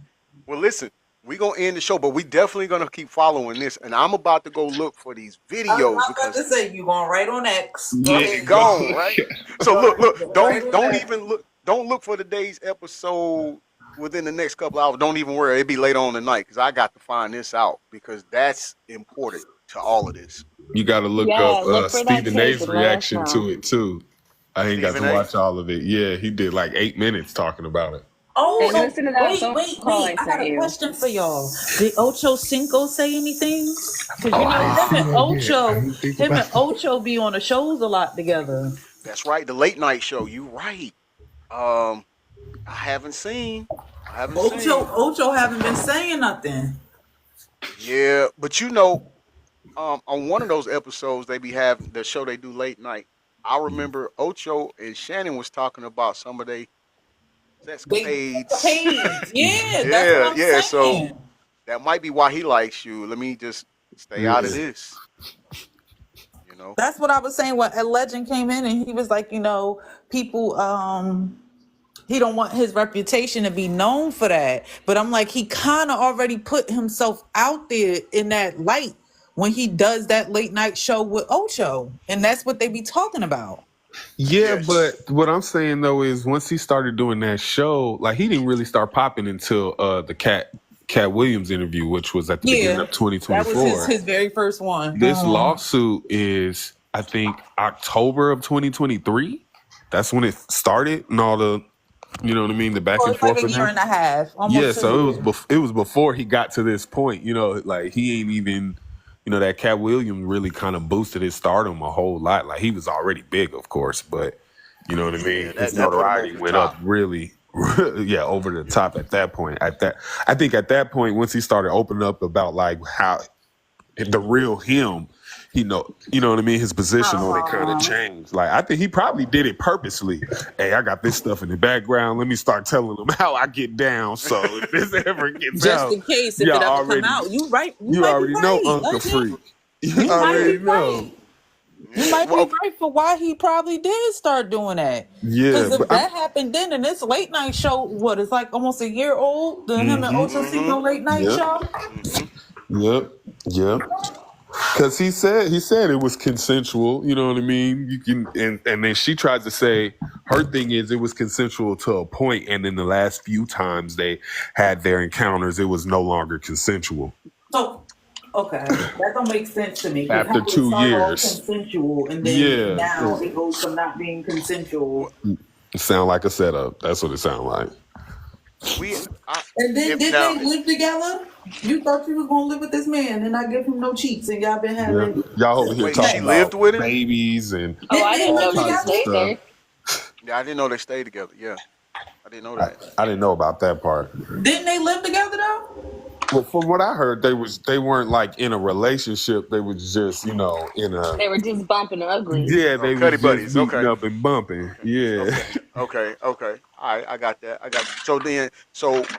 Well, listen, we gonna end the show, but we definitely gonna keep following this, and I'm about to go look for these I was videos about because to say you going right on X. Go Yeah, ahead. gone right. So Go look. right Don't on don't X. even look. Don't look for today's episode within the next couple hours. Don't even worry. It'll be later on tonight because I got to find this out because that's important to all of this. you got to look up Yeah, look for that Stephen tape A's and let us reaction know. to it too. I ain't got Stephen to A. watch all of it. Yeah, he did like 8 minutes talking about it. Oh, And listen to that phone call I I got sent a you. question for y'all. Did Ocho Cinco say anything? Because Oh, you know I ain't him and seen that yet. I Ocho, ain't think about it. be on the shows a lot together. That's right. The late night show. You right. Um, I haven't seen. I haven't seen. Ocho haven't been saying nothing. Yeah, but on one of those episodes they be having the show they do late night. I remember Ocho and Shannon was talking about some of their They escapades. paid. Yeah, that's what Yeah, I'm yeah. So saying. that might be why he likes you. Let me just stay out of Yeah. this. You know. That's what I was saying when a legend came in and he was like, people he don't want his reputation to be known for that. But I'm like, he kind of already put himself out there in that light when he does that late night show with Ocho. And that's what they be talking about. Yeah, Yes. but what I'm saying though is once he started doing that show, like he didn't really start popping until the Cat Williams interview, which was at the beginning Yeah. of That was 2024. his very first one. This lawsuit is, I think, October of 2023. That's when it started, and all the, you know what I mean, the back So and it's like forth a with year him. and a half, Yeah, almost 2 so years. it was before he got to this point. You know, like he ain't even, that Cat Williams really kind of boosted his stardom a whole lot. Like he was already big, of course, but you know what I Yeah, mean. His that put him over notoriety the went up top. really, yeah, over the top at that point. I think at that point, once he started opening up about like how the real him, you know what I mean? His position on it kind of changed. Like, I think he probably did it purposely. Hey, I got this stuff in the background. Let me start telling them how I get down. So if this ever gets Just out, in case if y'all it ever come already, out. You right. You you might be already know right. Uncle Legend. Freak. You You might be already know. right. You might be Well, right for why he probably did start doing that. Yeah, Because if but I'm. that happened then, and this late night show, it's like almost a year old, the him and Mm-hmm. Ocho Cinco late night Yep. show. Yep. Yep. Because he said it was consensual. You know what I mean? You can, and then she tries to say her thing is it was consensual to a point, and then the last few times they had their encounters, it was no longer consensual. So, okay, that don't make sense to me. Because After how would it 2 start off years, consensual and then yeah, now it goes from not being consensual? it sound like a setup. That's what it sounded like. And then if did now they live together? You thought you was gonna live with this man and not give him no cheats, and y'all been Yeah, having y'all over here wait, she talking lived about with him? babies and Oh, I they didn't all live know she types of together? stayed stuff. there. Yeah, I didn't know they stayed together. Yeah, I didn't know that. I didn't know about that part. Didn't they live together though? Well, from what I heard, they weren't like in a relationship. They was just, in a. They were just bumping uglies. Yeah, Oh, they Cuddy was just buddies. meeting Okay. up and bumping. Yeah. Okay. All right, I got that.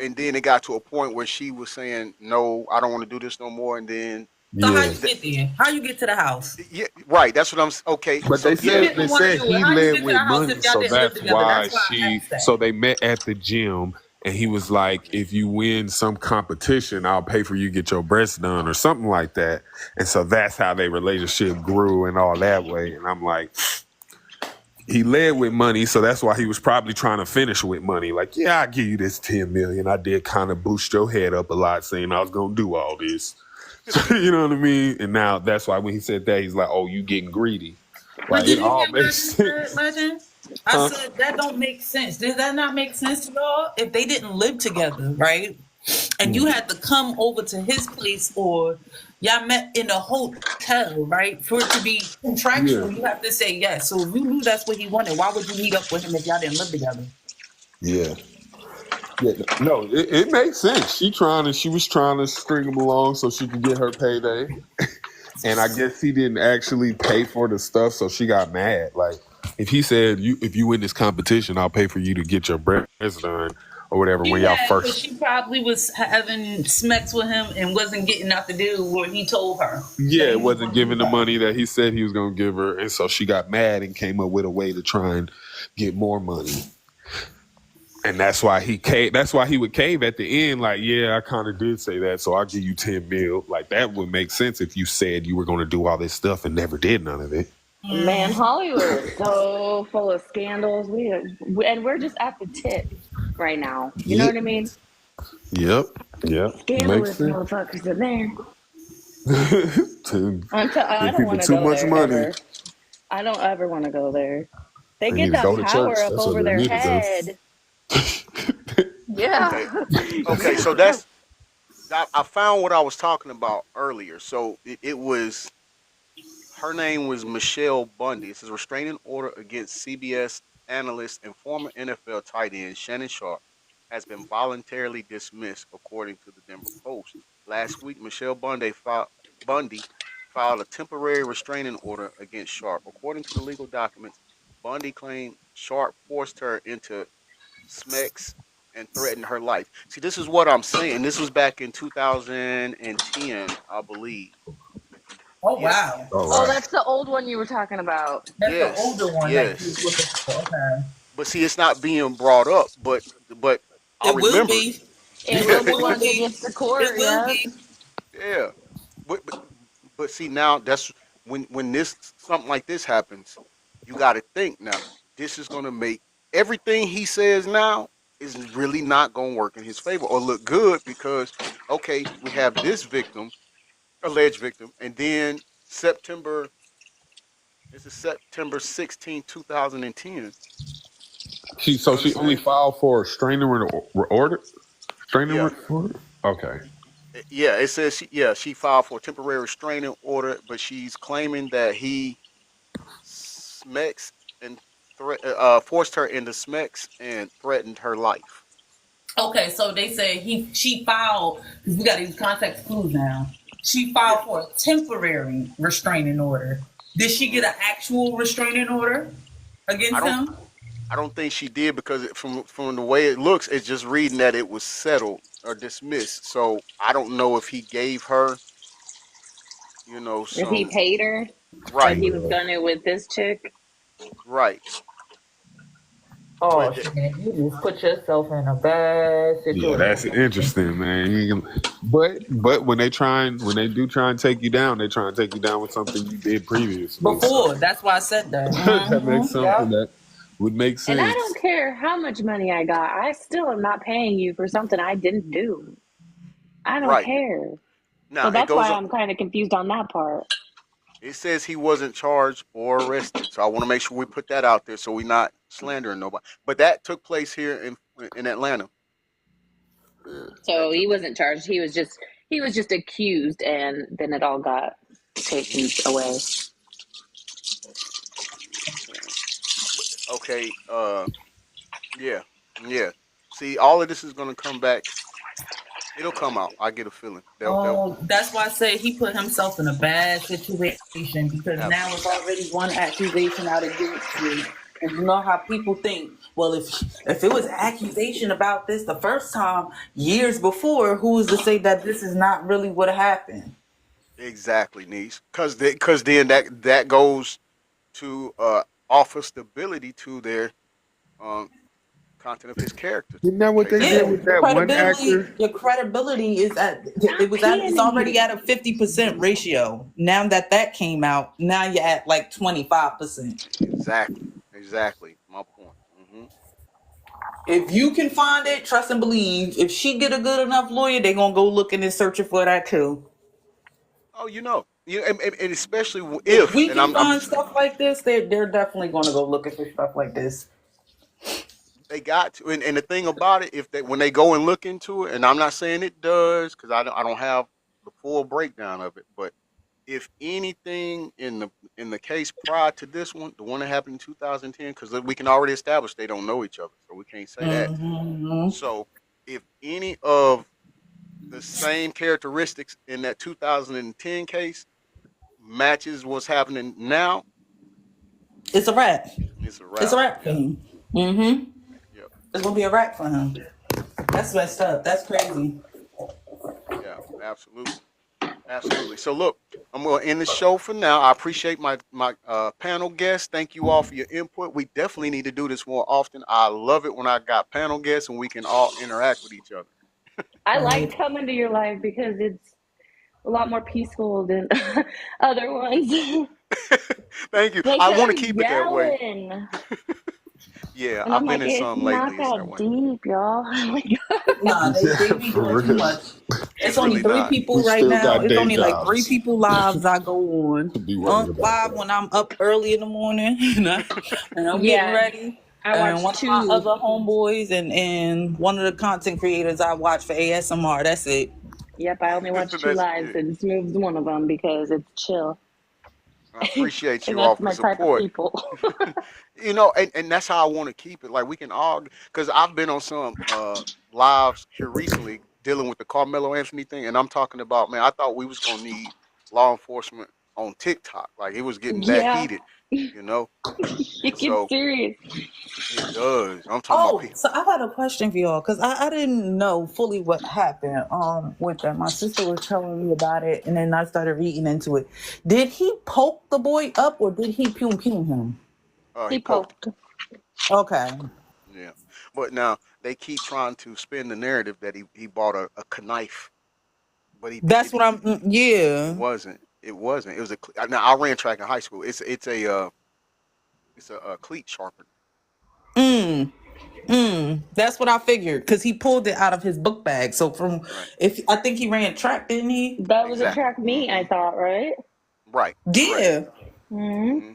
And then it got to a point where she was saying, "No, I don't want to do this no more." And then, So how Yeah. you get there? How you get to the house? yeah, right. That's what okay. But So they You yeah, said didn't want to do it. he How you led get to the with house money, if y'all so didn't live that's together? why That's why I asked that. so they met at the gym, and he was like, if you win some competition, I'll pay for you to get your breasts done or something like that. And so that's how their relationship grew and all that way. And I'm like, he led with money, so that's why he was probably trying to finish with money. Like, yeah, I'll give you this 10 million. I did kind of boost your head up a lot saying I was gonna do all this. You know what I mean? And now that's why when he said that, he's like, oh, you getting greedy. But Like, did it you all hear what I makes just sense. said, Legend? I said that don't make sense. Did that not make sense to y'all? If they didn't live together, right? And you had to come over to his place or y'all met in a hotel, right? For it to be contractual, Yeah. you have to say yes. So if you knew that's what he wanted, why would you meet up with him if y'all didn't live together? Yeah. Yeah, no, it makes sense. She was trying to string him along so she could get her payday. And I guess he didn't actually pay for the stuff, so she got mad. Like, if he said, if you win this competition, I'll pay for you to get your breasts done or whatever when y'all Because first. she probably was having smacks with him and wasn't getting out the deal where he told her. Yeah, it wasn't giving the money that he said he was going to give her. And so she got mad and came up with a way to try and get more money. And that's why he caved. That's why he would cave at the end. Like, yeah, I kind of did say that, so I'll give you 10 mil. Like, that would make sense if you said you were going to do all this stuff and never did none of it. Man, Hollywood is so full of scandals. And we're just at the tip right now. You know what I mean? Yep. Scandalous Makes sense. motherfuckers in there. To I give don't people want to too go much there money. ever. I don't ever want to go there. They They get need to that go to church. power up That's what over they their need to do. head. Yeah. Okay. So that's I found what I was talking about earlier. So it was her name was Michelle Bundy. It says restraining order against CBS analyst and former NFL tight end Shannon Sharpe has been voluntarily dismissed, according to the Denver Post. Last week, Michelle Bundy filed a temporary restraining order against Sharpe. According to the legal documents, Bundy claimed Sharpe forced her into Smex and threatened her life. See, this is what I'm saying. This was back in 2010, I believe. Oh Yeah. wow. Oh Oh, wow. that's the old one you were talking about. That's the older Yes. one that you was Yes. looking for. Okay. But see, it's not being brought up. But I It will remember. be. It Yeah. will be It will once it be. gets to court. It will Yeah. be. Yeah. But, but but see now that's when this something like this happens, you got to think now. This is gonna make everything he says now is really not gonna work in his favor or look good because okay, we have this victim, alleged victim, and then September. This is September 16, 2010. You She only understand? filed for a order. Restraining Yeah. order. Okay. Yeah, it says she filed for a temporary restraining order, but she's claiming that he smex and forced her into smex and threatened her life. Okay, so they said she filed because we got to use context clues now. She filed Yeah. for a temporary restraining order. Did she get hmm an actual restraining order I against don't him? I don't think she did because from the way it looks, it's just reading that it was settled or dismissed. So I don't know if he gave her, If he some paid her like right, he was gonna with this chick. right. Oh But shit! You just put yourself in a bad Yeah, that's situation. interesting, man. But when they do try and take you down, they try and take you down with something you did previously. So Before, that's why I said that. that makes something Yep. that would make And I sense. don't care how much money I got. I still am not paying you for something I didn't do. I don't right care. now So it that's goes why on. I'm kind of confused on that part. It says he wasn't charged or arrested, so I want to make sure we put that out there so we're not slandering nobody. But that took place here in Atlanta. So That he took. wasn't charged. He was just accused, and then it all got taken away. Okay. Okay. Yeah. Yeah. See, all of this is gonna come back. It'll come out. I get a feeling. They'll Oh, that's why I say he put himself in a bad situation because now it's absolutely. already one accusation out against you. And you know how people think, well, if it was accusation about this the first time years before, who is to say that this is not really what happened? Exactly, niece. Cause then that goes to offer stability to their um content of his character. Isn't that what Case they in did Yeah, point. with that one actor? your credibility is at Stop it's peeing in already here. at a 50% ratio. Now that came out, now you're at like 25%. Exactly. Exactly. My point. If you can find it, trust and believe. If she get a good enough lawyer, they gonna go looking and searching for that too. Oh, and especially If if, we and can I'm find stuff like this, they're definitely gonna go looking for stuff like this. they got to, and the thing about it, if they when they go and look into it, and I'm not saying it does because I don't have the full breakdown of it, but if anything in the case prior to this one, the one that happened in 2010, because we can already establish they don't know each other, so we can't say that. Mm-hmm. So if any of the same characteristics in that 2010 case matches what's happening now, It's a wrap. it's a It's a wrap. wrap for Yeah. him. Mm-hmm. Yep. It's gonna be a wrap for him. That's messed up. That's crazy. Yeah. Absolutely. Absolutely. So look, I'm going to end the show for now. I appreciate my panel guests. Thank you all for your input. We definitely need to do this more often. I love it when I got panel guests and we can all interact with each other. I Right. like coming to your life because it's a lot more peaceful than other ones. Thank you. Like I want they're to keep it that way. yelling, Yeah, and I'm I've been like, in it's some not lately. It's that that way. deep, y'all. Like, Nah, they Yeah, be for doing too real. much. It's It's only really three not. We people right still now. got It's day only like three jobs people lives I go on. to be worried On about. live when I'm up early in the morning and I'm getting yeah, ready. I And watched one of my 2. other homeboys and one of the content creators I watch for ASMR. That's it. Yep, I only watched 2 That's lives, good. and Smooth's one of them because it's chill. I appreciate And you all that's for the my type of support. people. And that's how I want to keep it. Like we can all, because I've been on some lives here recently dealing with the Carmelo Anthony thing, and I'm talking about, man, I thought we was gonna need law enforcement on TikTok. Like it was getting that Yeah, heated, you know. And it gets so serious. it does. I'm talking about Oh, people. so I got a question for y'all because I didn't know fully what happened with that. My sister was telling me about it, and then I started reading into it. Did he poke the boy up, or did he pew him? He He poked him. poked. Okay. Yeah, but now they keep trying to spin the narrative that he bought a knife, but That's what I'm. it Yeah. wasn't. It wasn't. It was a. Now I ran track in high school. It's a cleat sharpener. Mm. That's what I figured because he pulled it out of his book bag. So from Right. if I think he ran track, didn't he? That was a Exactly. track meet, I thought, right? Right. Correct. Yeah. Hmm. hmm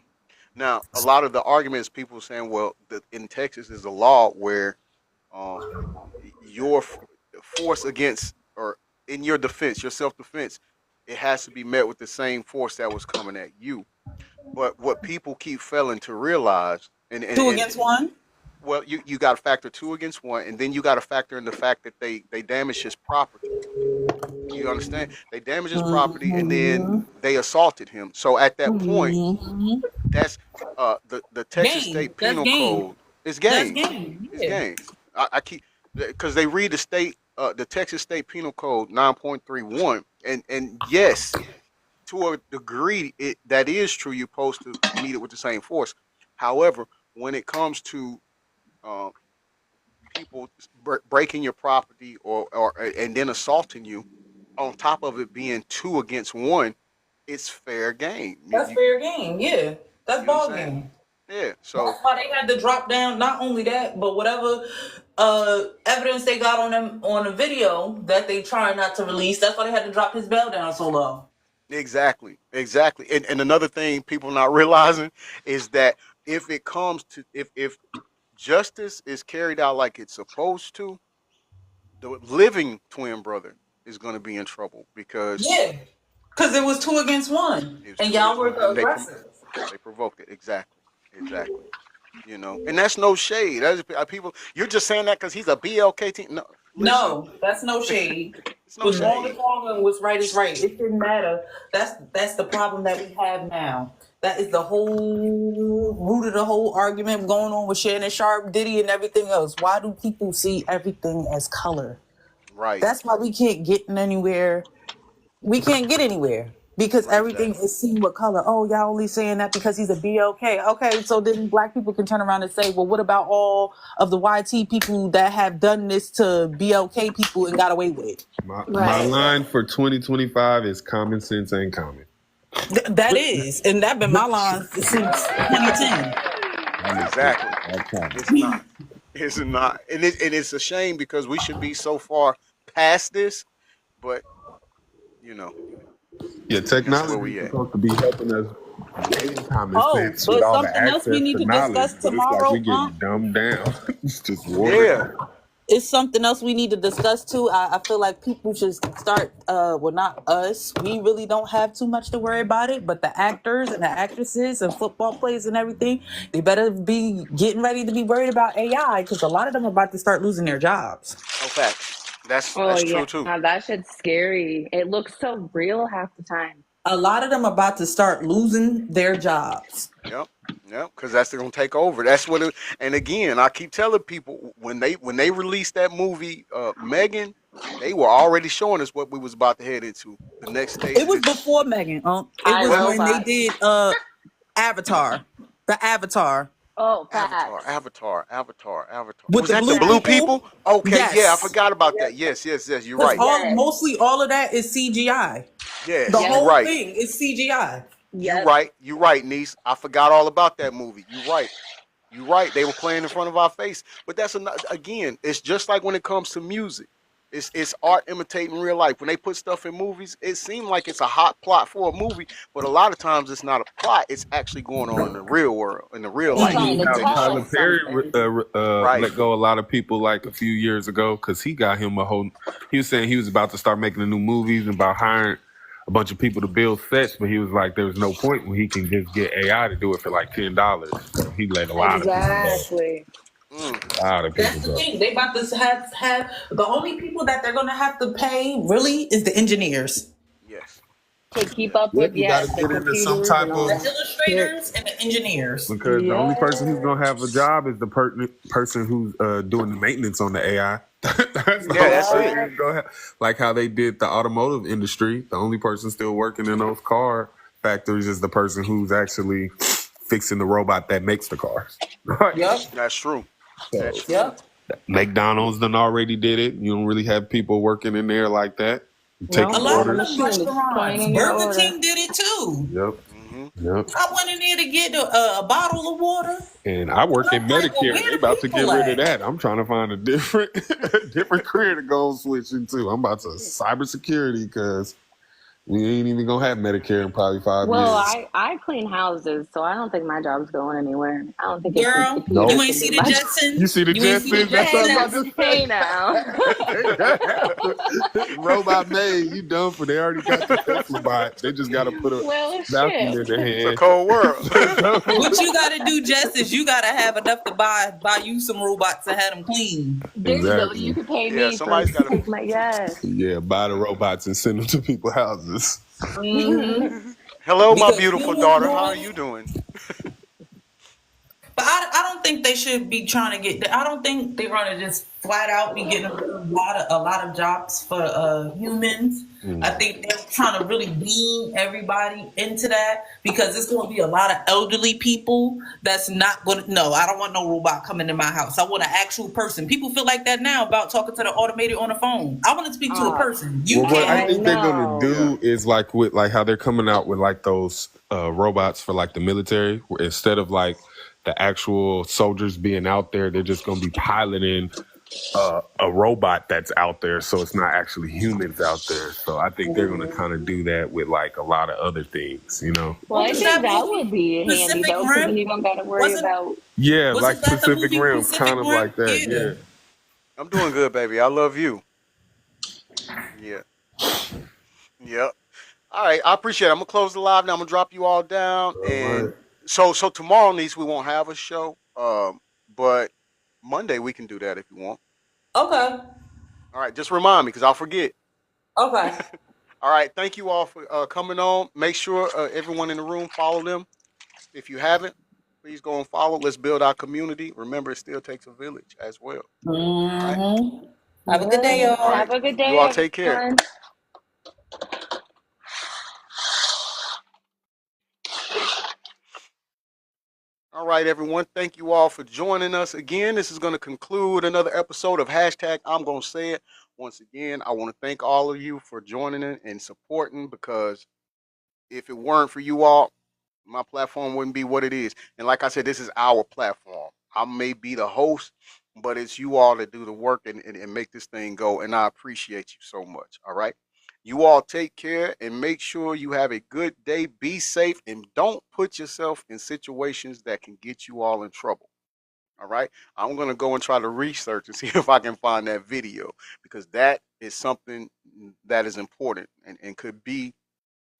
Now, a lot of the arguments people saying, well, in Texas is a law where um, your force against or in your defense, your self defense, it has to be met with the same force that was coming at you. But what people keep failing to realize, Two and against one. well, you got to factor two against one, and then you got to factor in the fact that they damaged his property. You understand? They damaged his property, and then Mm-hmm. they assaulted him. So at that point, Mm-hmm. that's the Texas Game. State That's Penal game. Code is That's games. game. It's Yeah. games. I keep because they read the Texas State Penal Code 9.31, and yes, to a degree, that is true. You're supposed to meet it with the same force. However, when it comes to uh, people breaking your property or and then assaulting you, on top of it being two against one, it's fair game. That's fair game. Yeah. That's You ball understand? game. Yeah. That's So why they had to drop down. Not only that, but whatever evidence they got on them on the video that they trying not to release. That's why they had to drop his bail down so low. exactly. And another thing people not realizing is that if it comes to if justice is carried out like it's supposed to, the living twin brother is going to be in trouble because Yeah. Because it was two against one, it was and two y'all against were one, the and aggressors. they provoked it exactly. And that's no shade. That's people. You're just saying that because he's a BLK team. No, listen, No, that's no shade. it's no Was wrong is shade. wrong and what's right is right. It didn't matter. That's the problem that we have now. That is the whole root of the whole argument going on with Shannon Sharpe, Diddy, and everything else. Why do people see everything as color? Right. That's why we can't get anywhere. We can't get anywhere because Right. everything Exactly. is seen with color. Oh, y'all only saying that because he's a BLK. Okay, so then black people can turn around and say, well, what about all of the YT people that have done this to BLK people and got away with it? My Right. line for 2025 is common sense ain't common. That is, and that been my line since 2010. Exactly. It's not. It's not. And it's a shame because we should be so far past this, but you know, Yeah, this is where technology is we at. supposed to be helping us gain common Oh, sense with but all the something else we access need to to knowledge, discuss but it's like we tomorrow, getting dumbed down. It's just watered Yeah. down. it's something else we need to discuss too. I feel like people should start well, not us, we really don't have too much to worry about it, but the actors and the actresses and football players and everything, they better be getting ready to be worried about AI because a lot of them are about to start losing their jobs. Oh, facts. Oh That's yeah, true too. that shit's scary. It looks so real half the time. A lot of them are about to start losing their jobs. Yep. Yep. Because that's gonna take over. That's what. And again, I keep telling people when they released that movie, Megan, they were already showing us what we was about to head into. The next It stages. was before Megan. It I was Well, when they Robot. did Avatar, the Avatar Oh, Avatar, facts. Avatar, Avatar, Avatar. with Was the that the blue blue Yes. people. people? Okay, yeah, I Yes, forgot about that. Yes. You're because right. all Yes. mostly all of that is CGI. The Yes, you're Yep. whole right. thing is CGI. You Yep. right. You right, niece. I forgot all about that movie. You right. You right. They were playing in front of our face. But that's again. It's just like when it comes to music. It's art imitating real life. When they put stuff in movies, it seems like it's a hot plot for a movie, but a lot of times it's not a plot. It's actually going on in the real world, in the real He's life trying to that How they just tell Tyler showing. us Perry something. Right. let go a lot of people like a few years ago because he got him a whole. He was saying he was about to start making the new movies and about hiring a bunch of people to build sets, but he was like, there was no point when he can just get AI to do it for like $10. So he let a lot of people go. Exactly. A lot of That's people the go. thing. They about to have the only people that they're gonna have to pay really is the engineers, Yes. To keep Yes. up Yep, with, you got to yes, the get into some computers type and the of all. Yep. illustrators and the engineers. because the only person who's gonna have a Yes. job is the person who's doing the maintenance on the AI. That's the Yeah, only that's person it. who's gonna have, like how they did the automotive industry. The only person still working in those car factories is the person who's actually fixing the robot that makes the cars. Right. Yep. That's true. That's So true. Yep. McDonald's done already did it. You don't really have people working in there like that, No, A taking they lot have a of orders. them machine that's restaurants, playing in your Burger order. King did it too. Yep. Mm-hmm. Yep. I went in there to get a bottle of water, And I and work I'm in like, well, Medicare. where They the about to get people rid of at? that. I'm trying to find a different different career to go switch into. I'm about to cybersecurity because we ain't even gonna have Medicare in probably 5 Well, years. I clean houses, so I don't think my job's going anywhere. I don't think a Girl, computer you Nope. ain't can see do the my job. You Jetsons? see the You ain't see the Jetsons? That's what I Hey was now, about Jetsons? to hey say. now. They got robot made. You done for? They already got the Tesla bot. They just got to put a Well, vacuum shit. in their It's a hand. cold world. What you gotta do, Jess, is you gotta have enough to buy you some robots to have them clean. There you go. You Exactly. could pay Yeah, me for somebody's got to. take my yes. Yeah, buy the robots and send them to people's houses. Mm-hmm. Hello, my Because beautiful human daughter. How are doing. you doing? But I don't think they should be trying to get. I don't think they're gonna just flat out be getting a lot of jobs for humans. I Mm. think they're trying to really beam everybody into that because it's going to be a lot of elderly people that's not going to. No, I don't want no robot coming in my house. I want an actual person. People feel like that now about talking to the automated on the phone. I want to speak to a person. You Well, what I I can't. think they're gonna know. Yeah. do is like with like how they're coming out with like those robots for like the military, where instead of like the actual soldiers being out there, they're just gonna be piloting a robot that's out there, so it's not actually humans out there. So I think they're gonna kind of do that with like a lot of other things, you know. Well, What I was think that that would movie? be handy Pacific though, because then Rim? you don't got to worry Wasn't about. Yeah, like wasn't that the Pacific movie Rim, Pacific kind of Rim? like that. Yeah. Yeah. I'm doing good, baby. I love you. Yeah. Yep. All right. I appreciate it. I'm gonna close the live now. I'm gonna drop you all down, All and right. so tomorrow, niece, we won't have a show. But Monday we can do that if you want. Okay. All right. Just remind me because I'll forget. Okay. All right. Thank you all for coming on. Make sure everyone in the room follow them. If you haven't, please go and follow. Let's build our community. Remember, it still takes a village as well. All right. Mm-hmm. Have a good day, Yes. All y'all. right. Have a good You day, all take care. everyone. All right, everyone. Thank you all for joining us again. This is going to conclude another episode of hashtag I'm going to say it. Once again, I want to thank all of you for joining in and supporting because if it weren't for you all, my platform wouldn't be what it is. And like I said, this is our platform. I may be the host, but it's you all that do the work and make this thing go. And I appreciate you so much. All right. You all take care and make sure you have a good day. Be safe and don't put yourself in situations that can get you all in trouble. All right. I'm going to go and try to research and see if I can find that video because that is something that is important and could be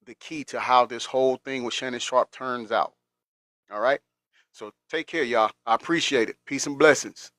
the key to how this whole thing with Shannon Sharpe turns out. All right. So take care, y'all. I appreciate it. Peace and blessings.